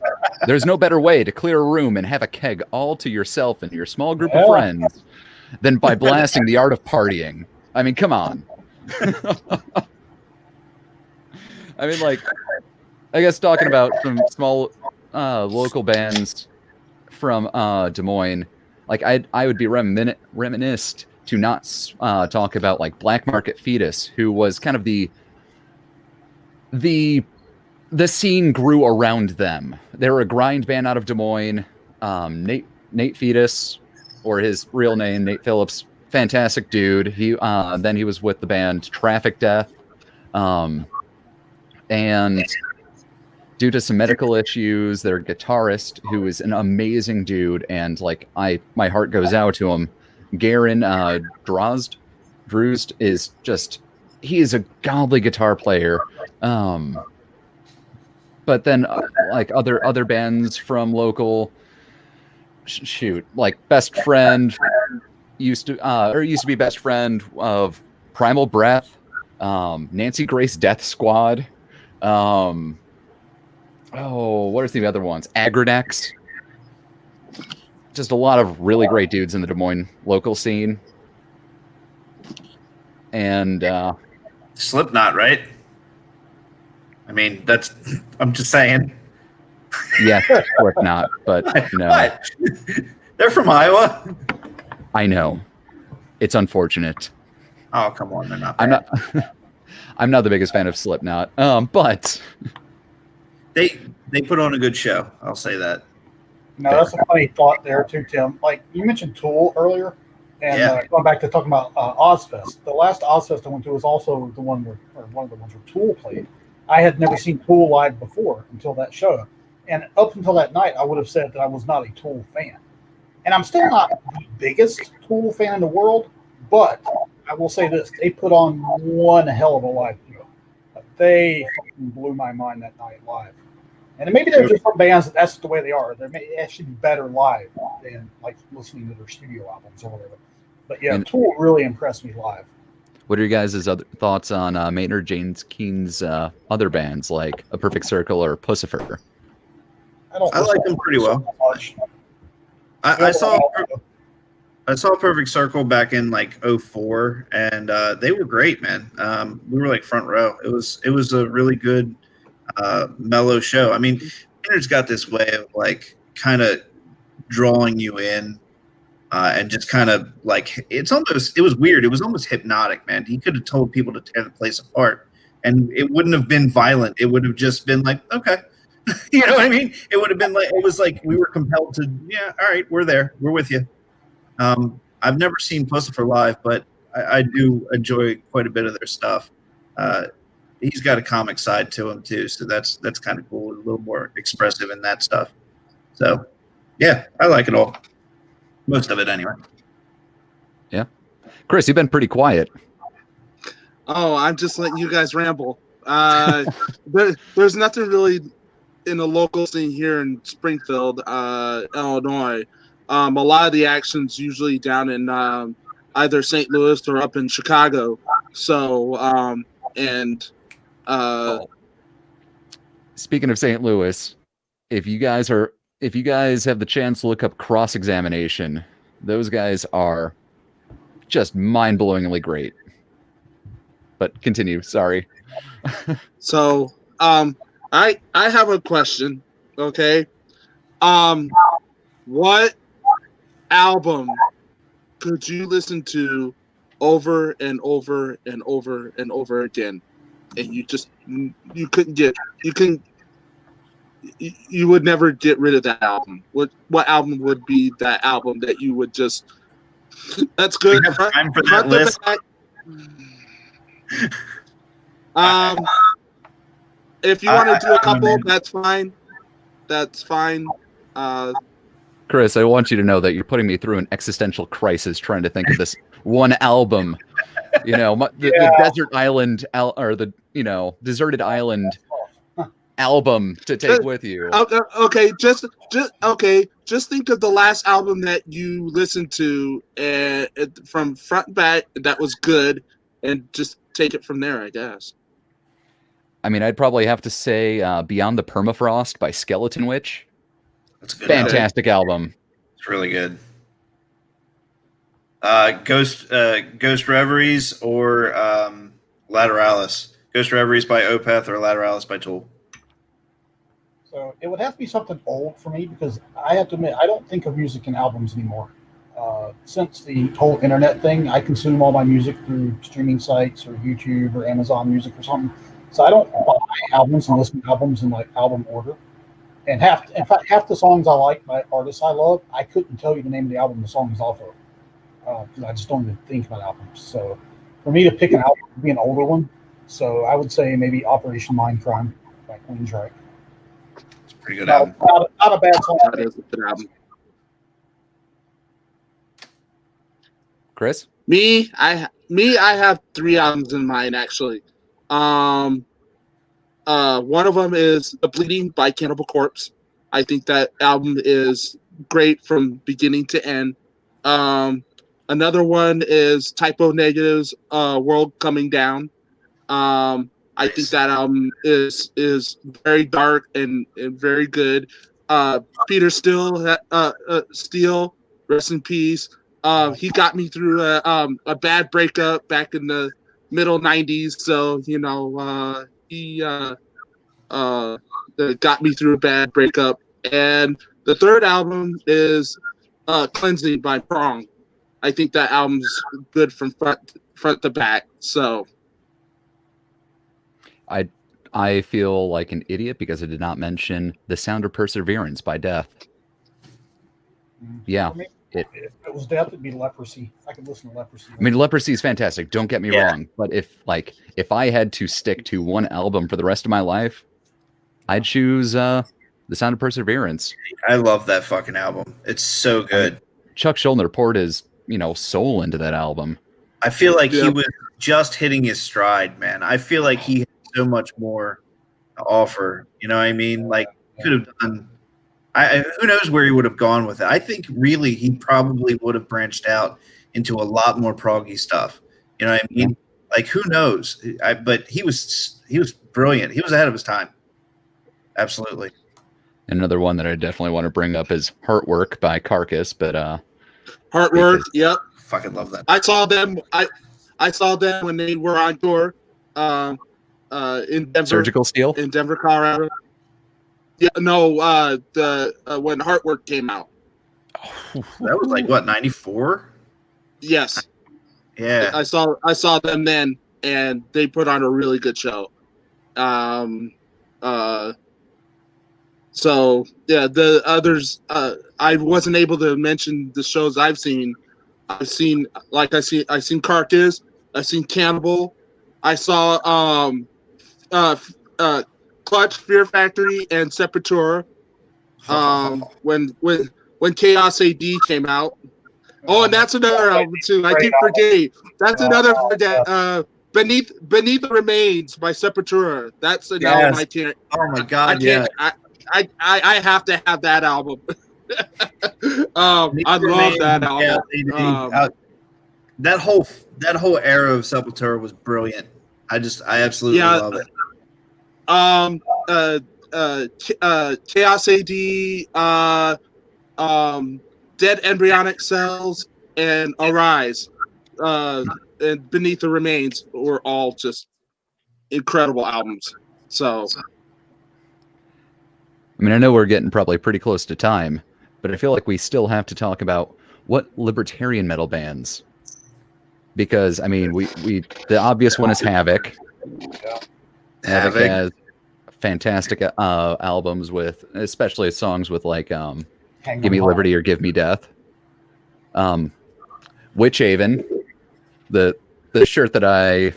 there's no better way to clear a room and have a keg all to yourself and your small group of friends than by blasting The Art of Partying. I mean, come on. I mean, like, I guess talking about some small local bands from Des Moines, like I would be reminisced to not talk about like Black Market Fetus, who was kind of the scene grew around them. They were a grind band out of Des Moines. Nate Fetus, or his real name, Nate Phillips, fantastic dude. He then he was with the band Traffic Death, and due to some medical issues, their guitarist, who is an amazing dude, and like my heart goes out to him, Garen Drozd is just, he is a godly guitar player. But then like other bands from local, like Best Friend used to be best friend of Primal Breath, Nancy Grace Death Squad. What are the other ones? Agridex. Just a lot of really great dudes in the Des Moines local scene. And
Slipknot, right? I mean, I'm just saying.
Yeah, of course not, but no.
What? They're from Iowa.
I know. It's unfortunate.
Oh, come on, they're not.
I'm not the biggest fan of Slipknot. But
they put on a good show. I'll say that.
No, that's a funny thought there too, Tim. Like you mentioned Tool earlier, and going back to talking about Ozfest. The last Ozfest I went to was also the one one of the ones where Tool played. I had never seen Tool live before until that show, and up until that night, I would have said that I was not a Tool fan, and I'm still not the biggest Tool fan in the world. But I will say this: they put on one hell of a live show. They fucking blew my mind that night live. And maybe there's just some bands that's the way they are. They may actually be better live than like listening to their studio albums or whatever. But yeah, Tool really impressed me live.
What are your guys' other thoughts on Maynard James Keene's other bands like A Perfect Circle or Pussifer?
I like them pretty well. I saw I saw Perfect Circle back in like '04, and they were great, man. We were like front row. It was a really good mellow show. I mean, Maynard's got this way of like kind of drawing you in, and just kind of like it was weird. It was almost hypnotic, man. He could have told people to tear the place apart, and it wouldn't have been violent. It would have just been like, okay, you know what I mean? It would have been like it was like we were compelled to, yeah, all right, we're there, we're with you. I've never seen Pussifer live, but I do enjoy quite a bit of their stuff. He's got a comic side to him too, so that's kind of cool. A little more expressive in that stuff. So, yeah, I like it all. Most of it, anyway.
Yeah, Chris, you've been pretty quiet.
Oh, I'm just letting you guys ramble. There's nothing really in the local scene here in Springfield, Illinois. A lot of the action's usually down in either St. Louis or up in Chicago. So,
Speaking of St. Louis, if you guys have the chance to look up Cross Examination, those guys are just mind-blowingly great. But continue, sorry.
So, I have a question, okay? What album could you listen to over and over and over and over again, and you would never get rid of that album? What album would be that album that you would just? That's good.
We have time for that list.
If you want to do a couple, that's fine. That's fine.
Chris, I want you to know that you're putting me through an existential crisis trying to think of this one album. You know, the Desert Island or the Deserted Island album to take with you.
Okay, just think of the last album that you listened to from front and back that was good, and just take it from there, I guess.
I mean, I'd probably have to say Beyond the Permafrost by Skeleton Witch.
That's a good.
Fantastic album.
It's really good. Ghost Reveries or Lateralis. Ghost Reveries by Opeth or Lateralis by Tool.
So it would have to be something old for me, because I have to admit, I don't think of music in albums anymore. Since the whole internet thing, I consume all my music through streaming sites or YouTube or Amazon Music or something. So I don't buy albums and listen to albums in like album order. And half the songs I like by artists I love, I couldn't tell you the name of the album the song is off of, because I just don't even think about albums. So for me to pick an album would be an older one. So I would say maybe Operation Mindcrime by Queensryche.
It's a pretty good album.
Not a bad song.
That is a good album.
Chris?
Me, I have 3 albums in mind, actually. One of them is The Bleeding by Cannibal Corpse. I think that album is great from beginning to end. Another one is Typo Negative's World Coming Down. I think that album is very dark and very good. Peter Steele, rest in peace. He got me through a bad breakup back in the middle 90s. So, he got me through a bad breakup. And the third album is Cleansing by Prong. I think that album's good from front to back. So
I feel like an idiot because I did not mention The Sound of Perseverance by Death. Yeah.
If it was Death, it'd be Leprosy. I could listen to Leprosy.
I mean, Leprosy is fantastic. Don't get me wrong. But if I had to stick to one album for the rest of my life, I'd choose The Sound of Perseverance.
I love that fucking album. It's so good.
Chuck Schuldiner poured his, soul into that album.
I feel like he was just hitting his stride, man. I feel like he had so much more to offer. You know what I mean? Like, could have done. Who knows where he would have gone with it? I think really he probably would have branched out into a lot more proggy stuff. You know what I mean? Like, who knows? But he was brilliant. He was ahead of his time. Absolutely.
Another one that I definitely want to bring up is Heartwork by Carcass, but
Heartwork.
Because-
Yep.
Fucking love that.
I saw them. I saw them when they were on tour. In Denver.
Surgical Steel.
In Denver, Colorado. Yeah. No. When Heartwork came out.
That was like what, 94?
Yes.
Yeah.
I saw them then, and they put on a really good show. So yeah, the others, I wasn't able to mention the shows I've seen. I've seen Carcass, I've seen Cannibal, I saw Clutch, Fear Factory, and Sepultura. When Chaos AD came out. Oh, and that's another album too. I keep forgetting. That's another Beneath the Remains by Sepultura. That's an album I can't.
Oh my god!
I can't. I have to have that album. I love that album.
Yeah, that whole era of Sepultura was brilliant. I absolutely love it.
Chaos AD, Dead Embryonic Cells, and Arise, and Beneath the Remains were all just incredible albums. So,
I mean, I know we're getting probably pretty close to time, but I feel like we still have to talk about what libertarian metal bands. Because, I mean, we the obvious one is Havoc. Havoc has fantastic albums with, especially songs with like Give Me Liberty or Give Me Death. Witch Haven, the shirt that I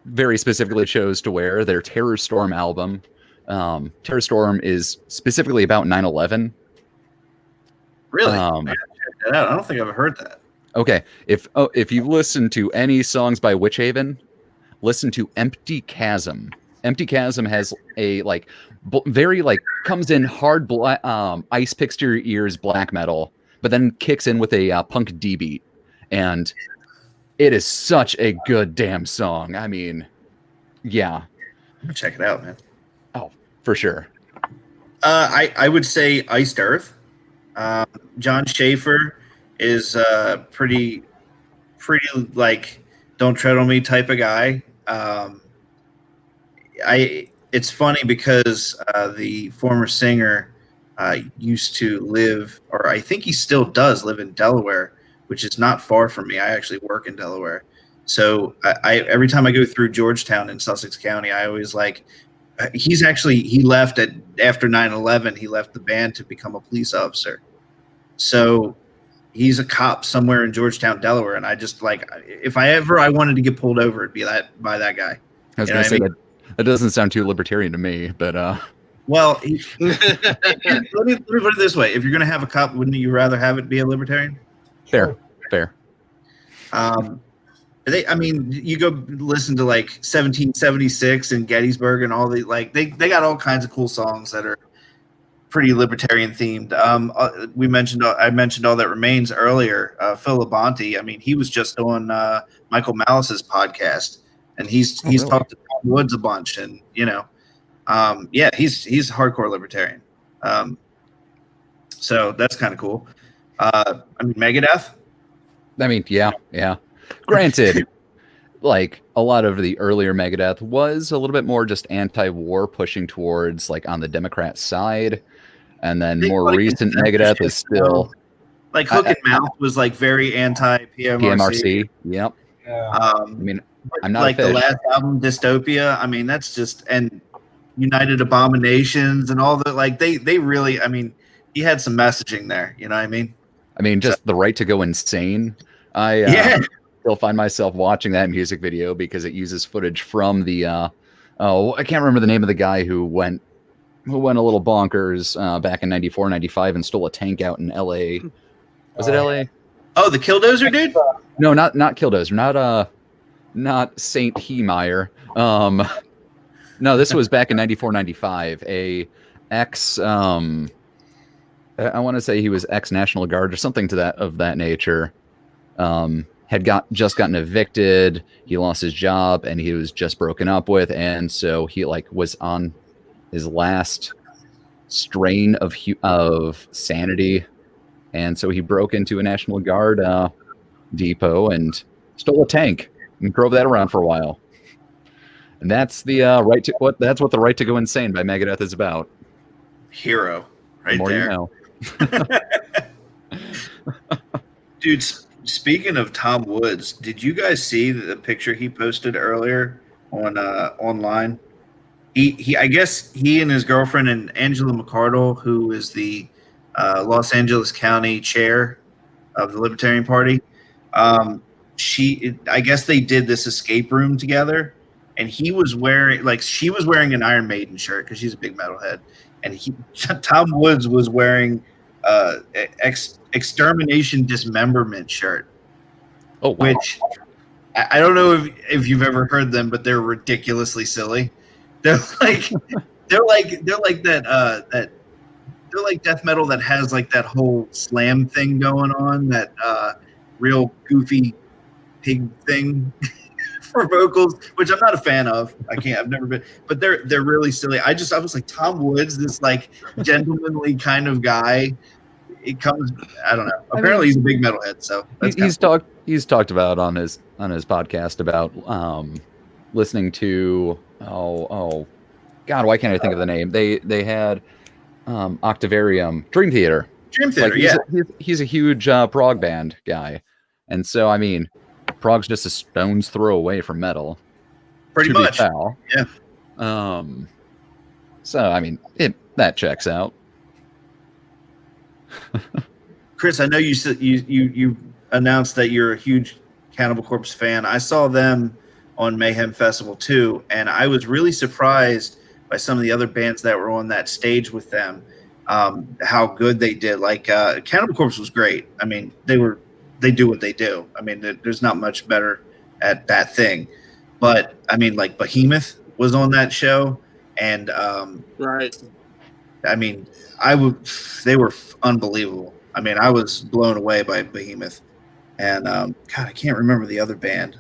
very specifically chose to wear, their Terror Storm album. Terror Storm is specifically about 9/11.
Really? I don't think I've heard that.
Okay, if you've listened to any songs by Witch Haven, listen to Empty Chasm. Empty Chasm has a very comes in hard ice picks to your ears black metal, but then kicks in with a punk D beat, and it is such a good damn song. I mean, yeah,
check it out, man.
Oh, for sure.
I would say Iced Earth. John Schaefer is pretty like don't tread on me type of guy. It's funny because the former singer used to live, or I think he still does live in Delaware, which is not far from me. I actually work in Delaware. So I every time I go through Georgetown in Sussex County, I always he left after 9/11, he left the band to become a police officer. So he's a cop somewhere in Georgetown, Delaware. And I just if I wanted to get pulled over, it'd be by that guy.
I was going to say that doesn't sound too libertarian to me, but
well, let me put it this way: if you're going to have a cop, wouldn't you rather have it be a libertarian?
Fair.
You go listen to 1776 and Gettysburg and all the they got all kinds of cool songs that are pretty libertarian themed. I mentioned All That Remains earlier. Phil Labonte, I mean, he was just on Michael Malice's podcast, and he's talked to Tom Woods a bunch, and he's hardcore libertarian. So that's kind of cool. Megadeth.
I mean, yeah. Granted, a lot of the earlier Megadeth was a little bit more just anti-war, pushing towards on the Democrat side, and then more recent Megadeth is still
Hook and Mouth was very anti-PMRC.
Yep.
Yeah.
I mean, I'm not
the last album, Dystopia. I mean, that's just and United Abominations and all the they really. I mean, he had some messaging there. You know what I mean?
I mean, just the right to go insane. I still find myself watching that music video because it uses footage from the I can't remember the name of the guy who went a little bonkers back in 94, 95 and stole a tank out in LA. Was it LA?
Oh, the Killdozer dude?
No, not Killdozer, not Saint Heemeyer. No, this was back in 94, 95. A ex I want to say he was ex-National Guard or something of that nature. Had just gotten evicted. He lost his job and he was just broken up with, and so he was on his last strain of sanity, And so he broke into a National Guard depot and stole a tank and drove that around for a while. And that's the that's what the Right to Go Insane by Megadeth is about.
Hero, right
The more
there.
you know.
Dude, speaking of Tom Woods, did you guys see the picture he posted earlier on online? I guess he and his girlfriend and Angela McArdle, who is the Los Angeles County chair of the Libertarian Party, I guess they did this escape room together, and she was wearing an Iron Maiden shirt because she's a big metalhead, and Tom Woods was wearing Extermination Dismemberment shirt.
Oh, wow.
Which I don't know if you've ever heard them, but they're ridiculously silly. They're like death metal that has like that whole slam thing going on, that real goofy pig thing for vocals, which I'm not a fan of. I've never been, but they're really silly. I was like, Tom Woods, this like gentlemanly kind of guy. It comes, I don't know. Apparently, he's a big metalhead, so
he's talked about on his podcast about listening to God, why can't I think of the name? They had Octavarium, Dream Theater.
Dream Theater,
he's a huge prog band guy, and so I mean, prog's just a stone's throw away from metal.
Pretty much,
yeah. So I mean, that checks out.
Chris, I know you said you announced that you're a huge Cannibal Corpse fan. I saw them on Mayhem Festival too, and I was really surprised by some of the other bands that were on that stage with them, how good they did. Like Cannibal Corpse was great. I mean, they do what they do. I mean, there's not much better at that thing. But I mean, like Behemoth was on that show, and
right.
I mean, they were unbelievable. I mean, I was blown away by Behemoth, and God, I can't remember the other band.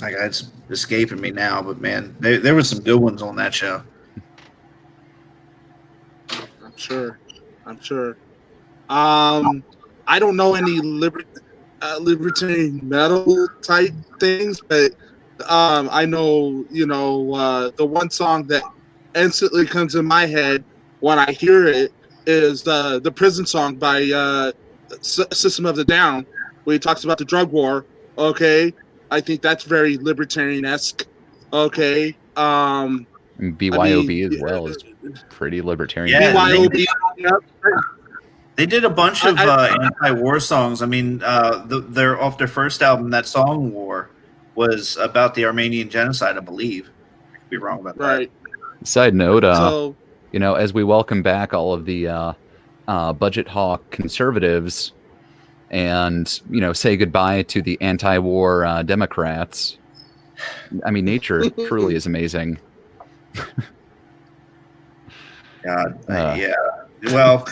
It's escaping me now, but man, there was some good ones on that show.
I'm sure. I don't know any libertarian metal type things, but I know, the one song that instantly comes in my head when I hear it is the Prison Song by System of a Down, where he talks about the drug war. Okay, I think that's very libertarian-esque. Okay,
BYOB as well is pretty libertarian.
Yeah,
BYOB.
They did a bunch of anti-war songs. I mean, they're off their first album. That song "War" was about the Armenian genocide, I believe. I could be wrong about that.
Right.
Side note, as we welcome back all of the budget hawk conservatives, and say goodbye to the anti-war Democrats. I mean, nature truly is amazing.
God, yeah. Well,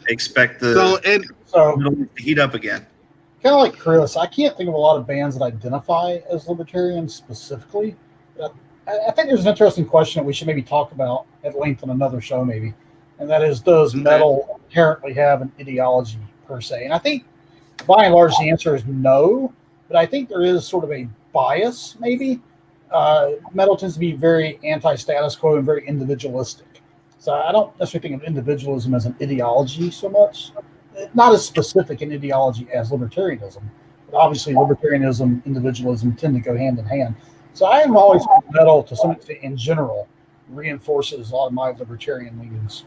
expect the heat up again.
Kind of like Chris, I can't think of a lot of bands that identify as libertarian specifically. I think there's an interesting question that we should maybe talk about at length on another show, maybe, and that is, does metal inherently have an ideology per se? And I think, by and large, the answer is no, but I think there is sort of a bias, maybe. Metal tends to be very anti-status quo and very individualistic. So I don't necessarily think of individualism as an ideology so much. Not as specific an ideology as libertarianism, but obviously libertarianism, individualism tend to go hand in hand. So I am always metal, to some extent in general, reinforces a lot of my libertarian leanings.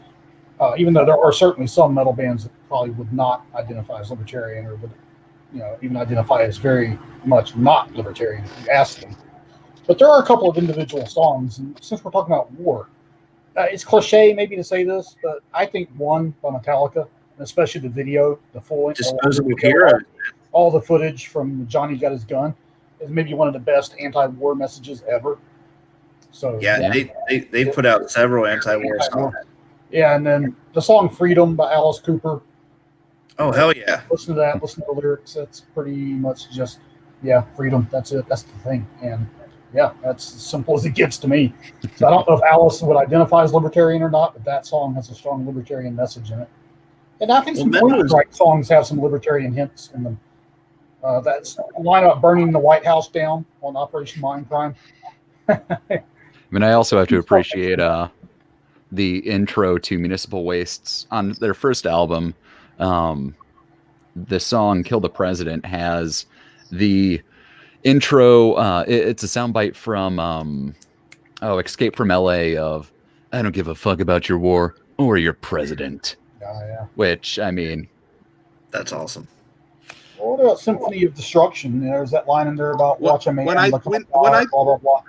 Even though there are certainly some metal bands that probably would not identify as libertarian, or would, even identify as very much not libertarian if you ask them. But there are a couple of individual songs, and since we're talking about war, it's cliche maybe to say this, but I think One by Metallica, and especially the video, the full
Disposable Hero,
all the footage from Johnny Got His Gun, is maybe one of the best anti-war messages ever. So
yeah. They put out several anti-war songs.
Yeah, and then the song "Freedom" by Alice Cooper.
Oh hell yeah!
Listen to that. Listen to the lyrics. That's pretty much just freedom. That's it. That's the thing. And Yeah, that's as simple as it gets to me. So I don't know if Alice would identify as libertarian or not, but that song has a strong libertarian message in it. And I think some right songs have some libertarian hints in them. That's a line about burning the White House down on Operation Mindcrime.
I mean, I also have to appreciate the intro to Municipal Wastes on their first album. The song "Kill the President" has the intro. It's a soundbite from Escape from LA of "I don't give a fuck about your war or your president."
Yeah.
Which, I mean,
that's awesome.
Well, what about Symphony of Destruction? There's that line in there about watch a man blah, blah, blah.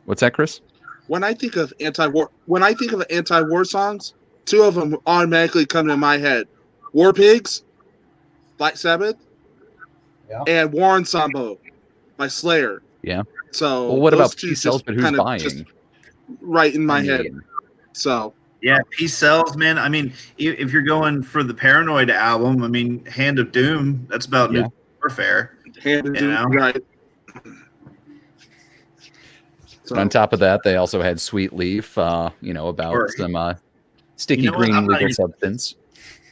What's that, Chris?
When I think of anti-war songs, two of them automatically come to my head: War Pigs, Black Sabbath, and War Ensemble by Slayer.
Yeah.
So,
well, what about Peace Sells, but who's buying?
Right in my head. So.
Yeah, Peace Sells, man. I mean, if you're going for the Paranoid album, I mean, Hand of Doom, that's about nuclear warfare.
Hand of Doom, right.
So on top of that, they also had Sweet Leaf, about some sticky green legal substance.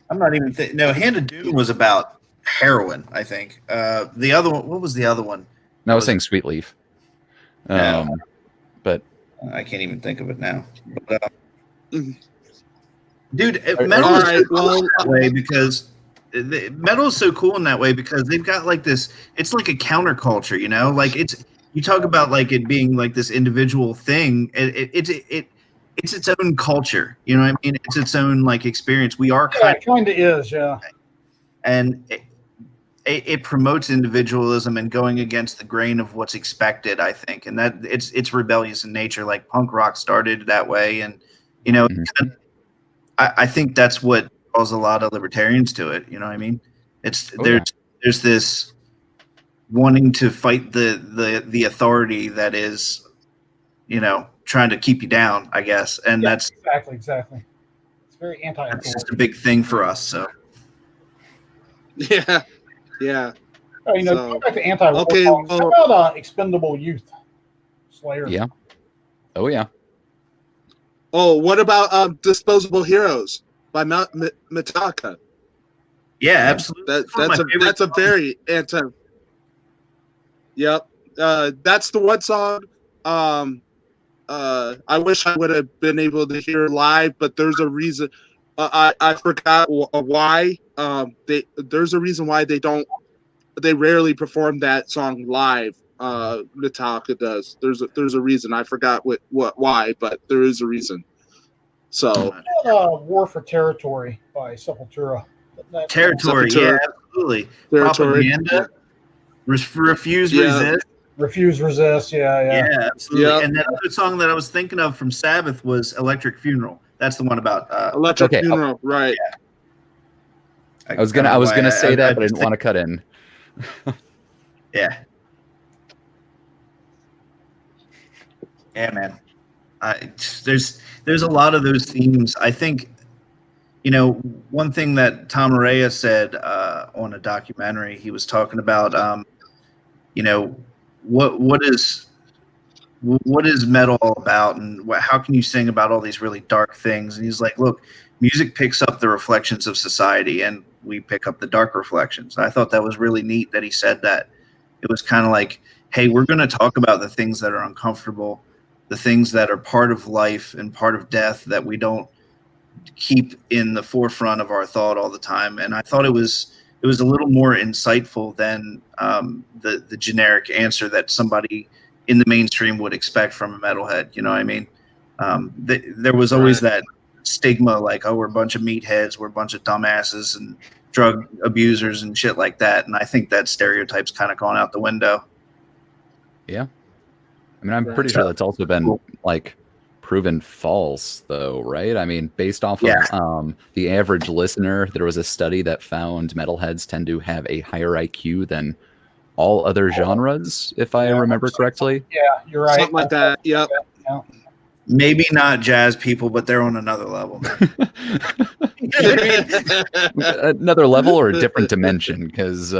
I'm not even no, Hand of Doom was about heroin, I think. The other one, what was the other one?
No, I was saying Sweet Leaf. But
I can't even think of it now. But, dude, metal is so cool in that way because metal is so cool in that way because they've got like this. It's like a counterculture, you know. Like you talk about like it being like this individual thing. It's its own culture. You know what I mean? It's its own like experience. We are
kind of is, yeah.
And it promotes individualism and going against the grain of what's expected. I think, and that it's rebellious in nature. Like punk rock started that way, and you know, I think that's what draws a lot of libertarians to it. You know what I mean? There's this wanting to fight the authority that is, you know, trying to keep you down, I guess. And that's
exactly. It's very anti-authority.
That's just a big thing for us. So.
Yeah.
Oh, you know, going back to anti-war songs, how about Expendable Youth? Slayer.
Yeah. Oh yeah.
Oh, what about Disposable Heroes by Metallica?
Yeah, absolutely.
That's a very anti. Yep, that's the one song. I wish I would have been able to hear live, but there's a reason. I forgot why. There's a reason why they rarely perform that song live. Metallica does. There's a reason. I forgot why, but there is a reason. So
War for Territory by Sepultura.
Territory, yeah, absolutely.
Territory.
Propaganda. Refuse, resist.
Refuse, resist. Yeah,
absolutely. Yep. And that other song that I was thinking of from Sabbath was Electric Funeral. That's the one about
Electric Funeral, right?
Yeah.
I was gonna say that, but I didn't want to cut in.
Yeah, man. There's a lot of those themes. I think, you know, one thing that Tom Araya said on a documentary, he was talking about, you know, what is metal all about, and how can you sing about all these really dark things? And he's like, look, music picks up the reflections of society, and we pick up the dark reflections. And I thought that was really neat that he said that. It was kind of like, hey, we're going to talk about the things that are uncomfortable, the things that are part of life and part of death that we don't keep in the forefront of our thought all the time. And I thought it was a little more insightful than the generic answer that somebody in the mainstream would expect from a metalhead. You know what I mean? There was always that stigma, like, oh, we're a bunch of meatheads, we're a bunch of dumbasses and drug abusers and shit like that. And I think that stereotype's kind of gone out the window.
Yeah. I mean, I'm pretty sure that's also been like proven false, though, right? I mean, based off of the average listener, there was a study that found metalheads tend to have a higher IQ than all other genres, if I remember correctly.
Yeah, you're right.
Something like that. Yep.
Yeah.
Maybe not jazz people, but they're on another level.
Another level or a different dimension, because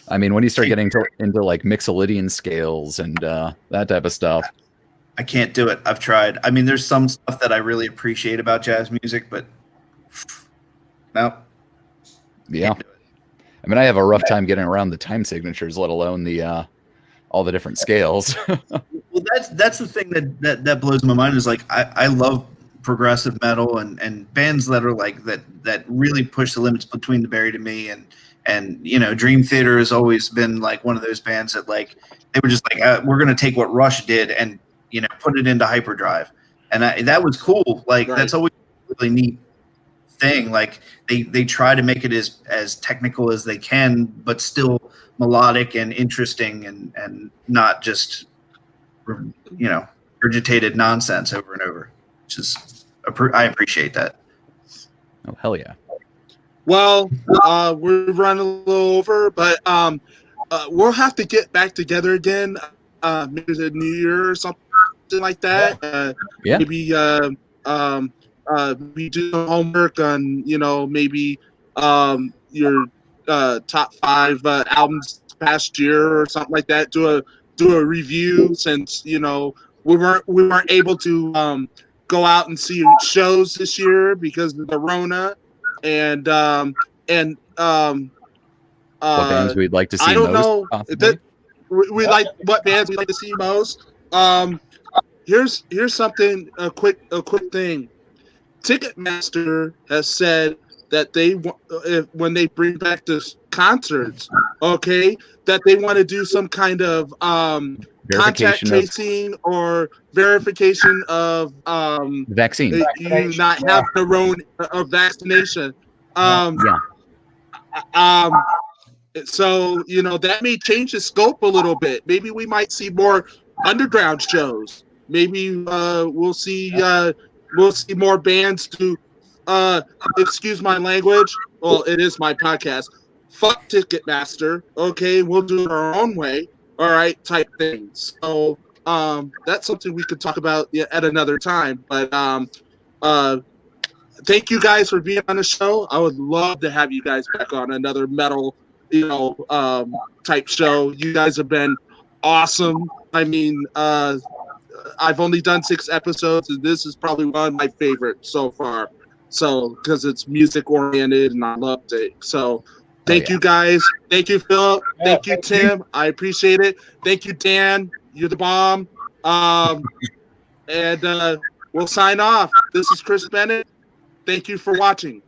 I mean, when you start getting into like Mixolydian scales and that type of stuff.
I can't do it. I've tried. I mean, there's some stuff that I really appreciate about jazz music, but no.
Yeah. I mean, I have a rough time getting around the time signatures, let alone the all the different scales.
Well, that's the thing that blows my mind is like I love progressive metal and bands that are like that really push the limits between the buried and me and you know Dream Theater has always been like one of those bands that like they were just like we're gonna take what Rush did and you know put it into hyperdrive and that was cool like
Right.
that's always a really neat thing like they try to make it as technical as they can but still melodic and interesting and not just you know regurgitated nonsense over and over which is I appreciate that.
Oh hell yeah.
Well, we're running a little over, but we'll have to get back together again, maybe the New Year or something like that.
Yeah.
Maybe we do some homework on, you know, maybe your top 5 albums past year or something like that. Do a review since you know we weren't able to go out and see shows this year because of the Rona. And
What bands we'd like to see
I don't
most,
know
possibly?
we like what bands we like to see most. Here's something a quick thing. Ticketmaster has said that they when they bring back the concerts, okay, that they want to do some kind of contact tracing or verification of
vaccine.
You not have the own vaccination. So you know that may change the scope a little bit. Maybe we might see more underground shows. Maybe we'll see more bands do. Excuse my language. Well, it is my podcast. Fuck Ticketmaster. Okay, we'll do it our own way. All right, type thing. So that's something we could talk about at another time. But thank you guys for being on the show. I would love to have you guys back on another metal, type show. You guys have been awesome. I mean, I've only done 6 episodes, and this is probably one of my favorites so far. So, because it's music oriented, and I loved it. So, thank you guys. Thank you, Philip. Thank you, Tim. I appreciate it. Thank you, Dan. You're the bomb. And we'll sign off. This is Chris Bennett. Thank you for watching.